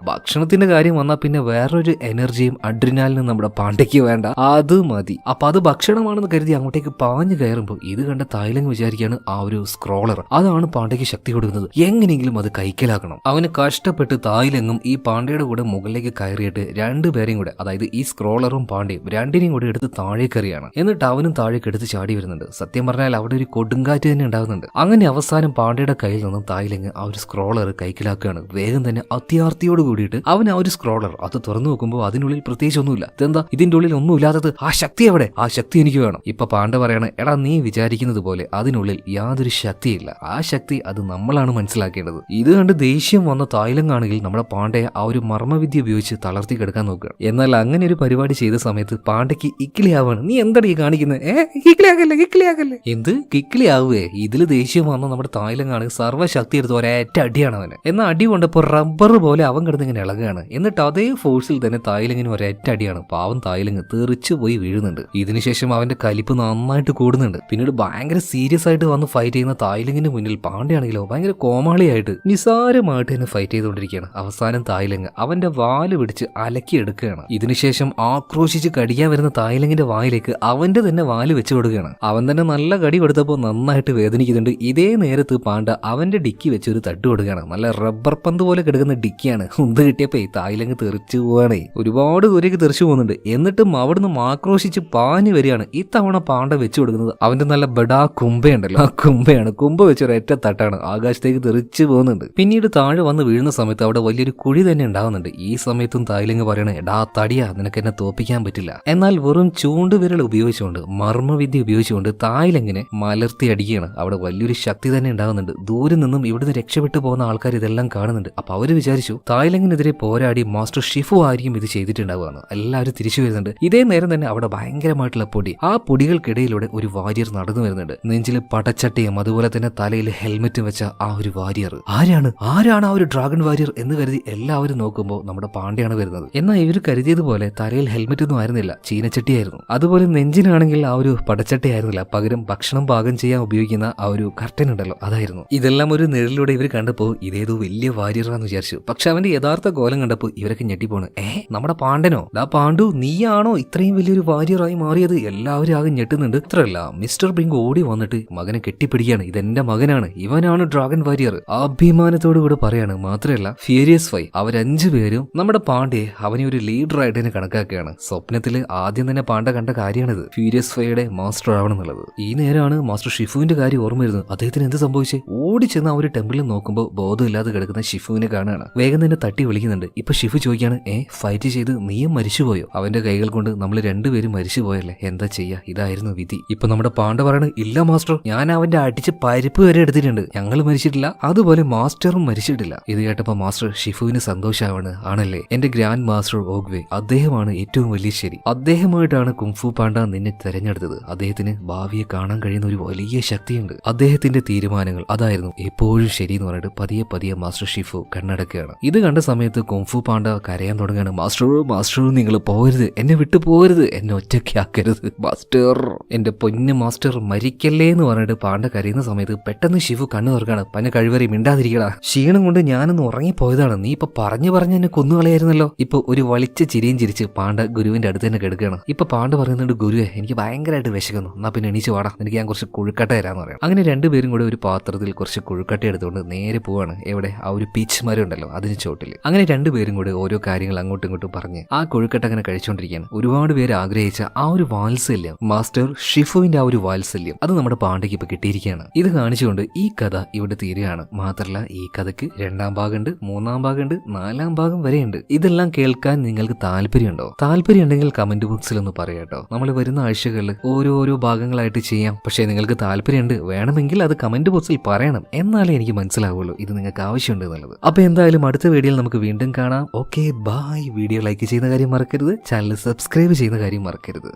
ഭക്ഷണത്തിന്റെ കാര്യം വന്നാൽ പിന്നെ വേറൊരു എനർജിയും അഡ്രിനാലിനും നമ്മുടെ പാണ്ഡയ്ക്ക് വേണ്ട, അത് മതി. അപ്പൊ അത് ഭക്ഷണമാണെന്ന് കരുതി അങ്ങോട്ടേക്ക് പാഞ്ഞു കയറുമ്പോൾ ഇത് കണ്ട തായ്ലങ് വിചാരിക്കുകയാണ് ആ ഒരു സ്ക്രോളർ അതാണ് പാണ്ഡയ്ക്ക് ശക്തി കൊടുക്കുന്നത്, എങ്ങനെയെങ്കിലും അത് കൈക്കലാക്കണം. അവന് കഷ്ടപ്പെട്ട് തായ്ലങ്ങും ഈ പാണ്ഡയുടെ കൂടെ മുകളിലേക്ക് കയറിയിട്ട് രണ്ടുപേരെയും കൂടെ, അതായത് ഈ സ്ക്രോളറും പാണ്ഡയും രണ്ടിനെയും കൂടെ എടുത്ത് താഴേക്കറിയാണ്. എന്നിട്ട് അവനും താഴേക്ക് എടുത്ത് ചാടി വരുന്നുണ്ട്. സത്യം പറഞ്ഞാൽ അവിടെ ഒരു കൊടുങ്കാറ്റ് തന്നെ ഉണ്ടാകുന്നുണ്ട്. അങ്ങനെ അവസാനം പാണ്ഡയുടെ കയ്യിൽ നിന്നും തായ്ലങ് ആ ഒരു സ്ക്രോളർ കൈക്കലാക്കുകയാണ്. വേഗം തന്നെ അത്യാർത്തിയോട് കൂടിയിട്ട് അവൻ ആ ഒരു സ്ക്രോളർ അത് തുറന്നു നോക്കുമ്പോൾ അതിനുള്ളിൽ പ്രത്യേകിച്ച് ഒന്നുമില്ല. ഇതെന്താ ഇതിന്റെ ഉള്ളിൽ ഒന്നും ഇല്ലാത്തത്? ആ ശക്തി എവിടെ? ആ ശക്തി എനിക്ക് വേണം. ഇപ്പൊ പാണ്ഡ പറയാണ്, എടാ നീ വിചാരിക്കുന്നത് പോലെ അതിനുള്ളിൽ യാതൊരു ശക്തിയില്ല, ആ ശക്തി അത് നമ്മളാണ് മനസ്സിലാക്കേണ്ടത്. ഇത് കണ്ട് ദേഷ്യം വന്ന തായ്ലങ്ങാണെങ്കിൽ നമ്മുടെ പാണ്ഡയെ ആ ഒരു മർമ്മവിദ്യ ഉപയോഗിച്ച് തളർത്തി കിടക്കാൻ നോക്കുക. എന്നാൽ അങ്ങനെ ഒരു പരിപാടി ചെയ്ത സമയത്ത് പാണ്ഡയ്ക്ക് ഇക്കിളിയാവാണ്. നീ എന്താണ് ഈ കാണിക്കുന്നത്? കിക്കിളിയാകല്ലേ. എന്ത് കിക്കിളിയാവേ? ഇതില് ദേഷ്യം വന്ന നമ്മുടെ തായ്ലങ്ങാണ് സർവ്വശക്തി എടുത്ത് ഒരേറ്റ അടിയാണ് അവന്. എന്നാൽ അടി കൊണ്ടപ്പോ റബ്ബർ പോലെ അവൻ കിടന്ന് ഇങ്ങനെ ഇളകുകയാണ്. എന്നിട്ട് അതേ ഫോഴ്സിൽ തന്നെ തായ്ലങ്ങിന് ഒരേറ്റ അടിയാണ്. പാവം തായ്ലങ്ങ് തെറിച്ചു പോയി വീഴുന്നുണ്ട്. ഇതിനുശേഷം അവന്റെ കലിപ്പ് നന്നായിട്ട് കൂടുന്നുണ്ട്. പിന്നീട് ഭയങ്കര സീരിയസ് ആയിട്ട് വന്ന് ഫൈറ്റ് ചെയ്യുന്ന തായ്ലങ്ങിന്റെ മുന്നിൽ പാണ്ഡയാണെങ്കിലോ ഭയങ്കര കോമാളിയായിട്ട് നിസാരമായിട്ട് തന്നെ ഫൈറ്റ് ചെയ്തുകൊണ്ടിരിക്കുകയാണ്. അവസാനം തായ്ലങ്ങ് അവന്റെ വാല് പിടിച്ച് അലക്കിയെടുക്കുകയാണ്. ഇതിനുശേഷം ആക്രോശിച്ച് കടിക്കാൻ വരുന്ന തായ്ലങ്ങിന്റെ വായിലേക്ക് അവന്റെ തന്നെ വാല് വെച്ച് കൊടുക്കുകയാണ്. അവൻ തന്നെ നല്ല കടി കൊടുത്തപ്പോൾ നന്നായിട്ട് വേദനിക്കുന്നുണ്ട്. ഇതേ നേരത്ത് പാണ്ഡ അവന്റെ ഡിക്കി വെച്ച് ഒരു തട്ട് കൊടുക്കുകയാണ്. നല്ല റബ്ബർ പന്ത് പോലെ കിടക്കുന്ന ഡിക്കിയാണ്. ഉന്ത് കിട്ടിയപ്പോ തായ്ലങ്ങ് തെറിച്ചു പോവാണേ. ഒരുപാട് ദൂരേക്ക് തെറിച്ചു പോകുന്നുണ്ട്. എന്നിട്ടും അവിടുന്ന് ആക്രോശിച്ച് പാഞ്ഞു വരികയാണ്. ഇത്തവണ പാണ്ഡ വെച്ച് കൊടുക്കുന്നത് അവന്റെ നല്ല ബഡാ കുംഭയുണ്ടല്ലോ, ആ കുംഭയാണ്. കുംഭ വെച്ച് ഒരൊറ്റ തട്ടാണ്, ആകാശത്തേക്ക് തെറിച്ചു പോകുന്നുണ്ട്. പിന്നീട് താഴെ വന്ന് വീഴുന്ന സമയത്ത് അവിടെ വലിയൊരു കുഴി തന്നെ ഉണ്ടാകുന്നുണ്ട്. ഈ സമയത്തും തായ്ലങ്ങ് പറയണേ, എടാ തടിയാ, നിനക്ക് എന്നെ തോപ്പിക്കാൻ പറ്റില്ല. എന്നാൽ വെറും ചൂണ്ടുവിരൽ ഉപയോഗിച്ചുകൊണ്ട് മർമ്മവിദ്യ ഉപയോഗിച്ചുകൊണ്ട് തായ്ലങ്ങിനെ മലർത്തി അടിക്കുകയാണ്. അവിടെ വലിയൊരു ശക്തി തന്നെ ഉണ്ടാകുന്നുണ്ട്. ദൂരെ നിന്നും ഇവിടുന്ന് രക്ഷപ്പെട്ടു പോകുന്ന ആൾക്കാർ ഇതെല്ലാം കാണുന്നുണ്ട്. അപ്പൊ അവര് വിചാരിച്ചു തായ്ലങ്ങിനെതിരെ പോരാടി മാസ്റ്റർ ഷിഫു ആയിരിക്കും ഇത് ചെയ്തിട്ടുണ്ടാവുകയാണ്. എല്ലാവരും തിരിച്ചു വരുന്നുണ്ട്. ഇതേ നേരം തന്നെ അവിടെ ഭയങ്കരമായിട്ടുള്ള പൊടി, ആ പൊടികൾക്കിടയിലൂടെ ഒരു വാരിയർ നടന്നു വരുന്നുണ്ട്. നെഞ്ചിൽ പടച്ചട്ടയും അതുപോലെ തന്നെ തലയിൽ ഹെൽമെറ്റും വെച്ച ആ ഒരു വാരിയർ. ആരാണ് ആ ഒരു ഡ്രാഗൺ വാരിയർ എന്ന് കരുതി എല്ലാവരും നോക്കുമ്പോൾ നമ്മുടെ പാണ്ഡയാണ് വരുന്നത്. എന്നാൽ ഇവർ കരുതിയതുപോലെ തലയിൽ ഹെൽമെറ്റ് ഒന്നും ആയിരുന്നില്ല, ചീനച്ചട്ടിയായിരുന്നു. അതുപോലെ നെഞ്ചിനാണെങ്കിൽ ആ ഒരു പടച്ചട്ടയായിരുന്നില്ല, പകരം ഭക്ഷണം പാകം ചെയ്യാൻ ഉപയോഗിക്കുന്ന ആ ഒരു കർട്ടൻ ഉണ്ടല്ലോ, അതായിരുന്നു. ഇതെല്ലാം ഒരു നിഴലിലൂടെ ഇവർ കണ്ടപ്പോൾ ഇതേതോ വലിയ വാരിയറാന്ന് വിചാരിച്ചു. പക്ഷെ അവന്റെ യഥാർത്ഥ കോലം കണ്ടപ്പോൾ ഇവരൊക്കെ ഞെട്ടിപ്പോണ്. നമ്മുടെ പാണ്ഡനോ? പാണ്ഡു നീയാണോ ഇത്രയും വലിയൊരു വാരിയറായി മാറിയത്? എല്ലാവരും ആകെ ഞെട്ടുന്നുണ്ട്. ഇത്രയല്ല, മിസ്റ്റർ ബ്രിങ്ക് ഓടി വന്നിട്ട് മകനെ കെട്ടിപ്പിടിക്കുകയാണ്. ഇതെന്റെ മകനാണ്, ഇവനാണ് ഡ്രാഗൺ വാരിയർ, അഭിമാനത്തോടു കൂടെ പറയാണ്. മാത്രമല്ല ഫ്യൂരിയസ് ഫൈവ് അവരഞ്ചു പേരും നമ്മുടെ പാണ്ഡയെ അവനെ ഒരു ലീഡറായിട്ട് തന്നെ കണക്കാക്കുകയാണ്. സ്വപ്നത്തില് ആദ്യം തന്നെ പാണ്ഡ കണ്ട കാര്യമാണിത്, ഫ്യൂരിയസ് ഫൈയുടെ മാസ്റ്റർ ആവണം എന്നുള്ളത്. ഈ നേരമാണ് മാസ്റ്റർ ഷിഫുവിന്റെ കാര്യം ഓർമ്മ വരുന്നത്. അദ്ദേഹത്തിന് അദ്ദേഹത്തിന് എന്ത് സംഭവിച്ചേ? ഓടിച്ചെന്ന് ആ ഒരു ടെമ്പിളിൽ നോക്കുമ്പോൾ ബോധമില്ലാതെ കിടക്കുന്ന ഷിഫുവിനെ കാണുകയാണ്. വേഗം തന്നെ തട്ടി വിളിക്കുന്നുണ്ട്. ഇപ്പൊ ഷിഫു ചോദിക്കാണ്, ഫൈറ്റ് ചെയ്ത് നീയും മരിച്ചുപോയോ? അവന്റെ കൈകൾ കൊണ്ട് നമ്മൾ രണ്ടുപേരും മരിച്ചുപോയല്ലേ, എന്താ ചെയ്യാ, ഇതായിരുന്നു വിധി. ഇപ്പൊ നമ്മുടെ പാണ്ഡ പറയണ, ഇല്ല മാസ്റ്റർ, ഞാൻ അവന്റെ അടിച്ച് പരിപ്പ് വരെ എടുത്തിട്ടുണ്ട്, ഞങ്ങൾ മരിച്ചിട്ടില്ല, അതുപോലെ മാസ്റ്ററും മരിച്ചിട്ടില്ല. ഇത് കേട്ടപ്പോ മാസ്റ്റർ ഷിഫുവിന് സന്തോഷാവാണ്. ആണല്ലേ, എന്റെ ഗ്രാൻഡ് മാസ്റ്റർ ഓഗ്വേ, അദ്ദേഹമാണ് ഏറ്റവും വലിയ ശരി. അദ്ദേഹമായിട്ടാണ് കുംഫു പാണ്ഡ നിന്നെ തെരഞ്ഞെടുത്തത്. അദ്ദേഹത്തിന് ഭാവിയെ കാണാൻ കഴിയുന്ന ഒരു വലിയ ശക്തിയുണ്ട്. അദ്ദേഹത്തിന്റെ തീരുമാനങ്ങൾ അതായിരുന്നു എപ്പോഴും ശരി എന്ന് പറഞ്ഞിട്ട് പതിയെ പതിയെ മാസ്റ്റർ ഷിഫു കണ്ണടക്കുകയാണ്. ഇത് കണ്ട സമയത്ത് കുംഫു പാണ്ഡ കരയാൻ തുടങ്ങുകയാണ്. മാസ്റ്റർ നിങ്ങൾ പോകരുത്, എന്നെ വിട്ടു പോകരുത്, എന്നെ ഒറ്റയ്ക്കാക്കരുത് മാസ്റ്റർ, എന്റെ പൊന്നു മാസ്റ്റർ മരിക്കല്ലേ എന്ന് പറഞ്ഞിട്ട് പാണ്ഡ കരയുന്ന സമയത്ത് പെട്ടെന്ന് ഷിഫു കണ്ണു തുറക്കാണ്. പന്ന കഴിവറി മിണ്ടാതിരിക്കടാ, ക്ഷീണം കൊണ്ട് ഞാനൊന്ന് ഉറങ്ങിപ്പോയതാണ്, നീ ഇപ്പൊ പറഞ്ഞു എന്നെ കൊന്നുകളയായിരുന്നല്ലോ. ഇപ്പൊ ഒരു വളിച്ച ചിരിയും ചിരിച്ച് പാണ്ഡ ഗുരുവിന്റെ അടുത്ത് തന്നെ കിടക്കുകയാണ്. ഇപ്പൊ പാണ്ഡ പറയുന്നുണ്ട്, ഗുരുവെ എനിക്ക് ഭയങ്കരമായിട്ട് വിശക്കുന്നു, എന്നാ പിന്നെ എണീച്ച് വാടാ, എനിക്ക് ഞാൻ കുറച്ച് കൊഴുക്കട്ട തരാന്ന് പറയാം. അങ്ങനെ രണ്ടുപേരും കൂടെ ഒരു പാത്രത്തിൽ കുറച്ച് കൊഴുക്കട്ട എടുത്തുകൊണ്ട് നേരെ പോവാണ്. എവിടെ? ആ ഒരു പീച്ച് മരം ഉണ്ടല്ലോ അതിന് ചോട്ടിൽ. അങ്ങനെ രണ്ടുപേരും കൂടെ ഓരോ കാര്യങ്ങൾ അങ്ങോട്ടും ഇങ്ങോട്ടും പറഞ്ഞ് ആ കൊഴുക്കട്ട അങ്ങനെ കഴിച്ചുകൊണ്ടിരിക്കുകയാണ്. ഒരുപാട് പേര് ആഗ്രഹിച്ച ആ ഒരു വാത്സല്യം, മാസ്റ്റർ ഷിഫുവിന്റെ ആ ഒരു വാത്സല്യം, അത് നമ്മുടെ പാണ്ഡയ്ക്ക് ഇപ്പൊ കിട്ടിയിരിക്കുകയാണ്. ഇത് കാണിച്ചുകൊണ്ട് ഈ കഥ ഇവിടെ തീരുകയാണ്. മാത്രമല്ല ഈ കഥയ്ക്ക് 2ാം ഭാഗമുണ്ട്, 3ാം ഭാഗമുണ്ട്, 4ാം ഭാഗം വരെയുണ്ട്. ഇതെല്ലാം കേൾക്കാൻ നിങ്ങൾക്ക് താല്പര്യമുണ്ടോ? താല്പര്യം ഉണ്ടെങ്കിൽ കമന്റ് ബോക്സിൽ ഒന്ന് പറയാട്ടോ. നമ്മൾ വരുന്ന ആഴ്ചകളിൽ ഓരോ ഭാഗങ്ങളായിട്ട് ചെയ്യാം. പക്ഷേ നിങ്ങൾക്ക് താല്പര്യമുണ്ട് വേണമെങ്കിൽ അത് കമന്റ് ബോക്സിൽ പറയണം, എന്നാലേ എനിക്ക് മനസ്സിലാവുള്ളൂ ഇത് നിങ്ങൾക്ക് ആവശ്യമുണ്ട് എന്നുള്ളത്. അപ്പൊ എന്തായാലും അടുത്ത വീഡിയോയിൽ നമുക്ക് വീണ്ടും കാണാം. Okay bye. വീഡിയോ ലൈക്ക് ചെയ്യുന്ന കാര്യം മറക്കരുത്, ചാനൽ സബ്സ്ക്രൈബ് ചെയ്യുന്ന കാര്യം മറക്കരുത്.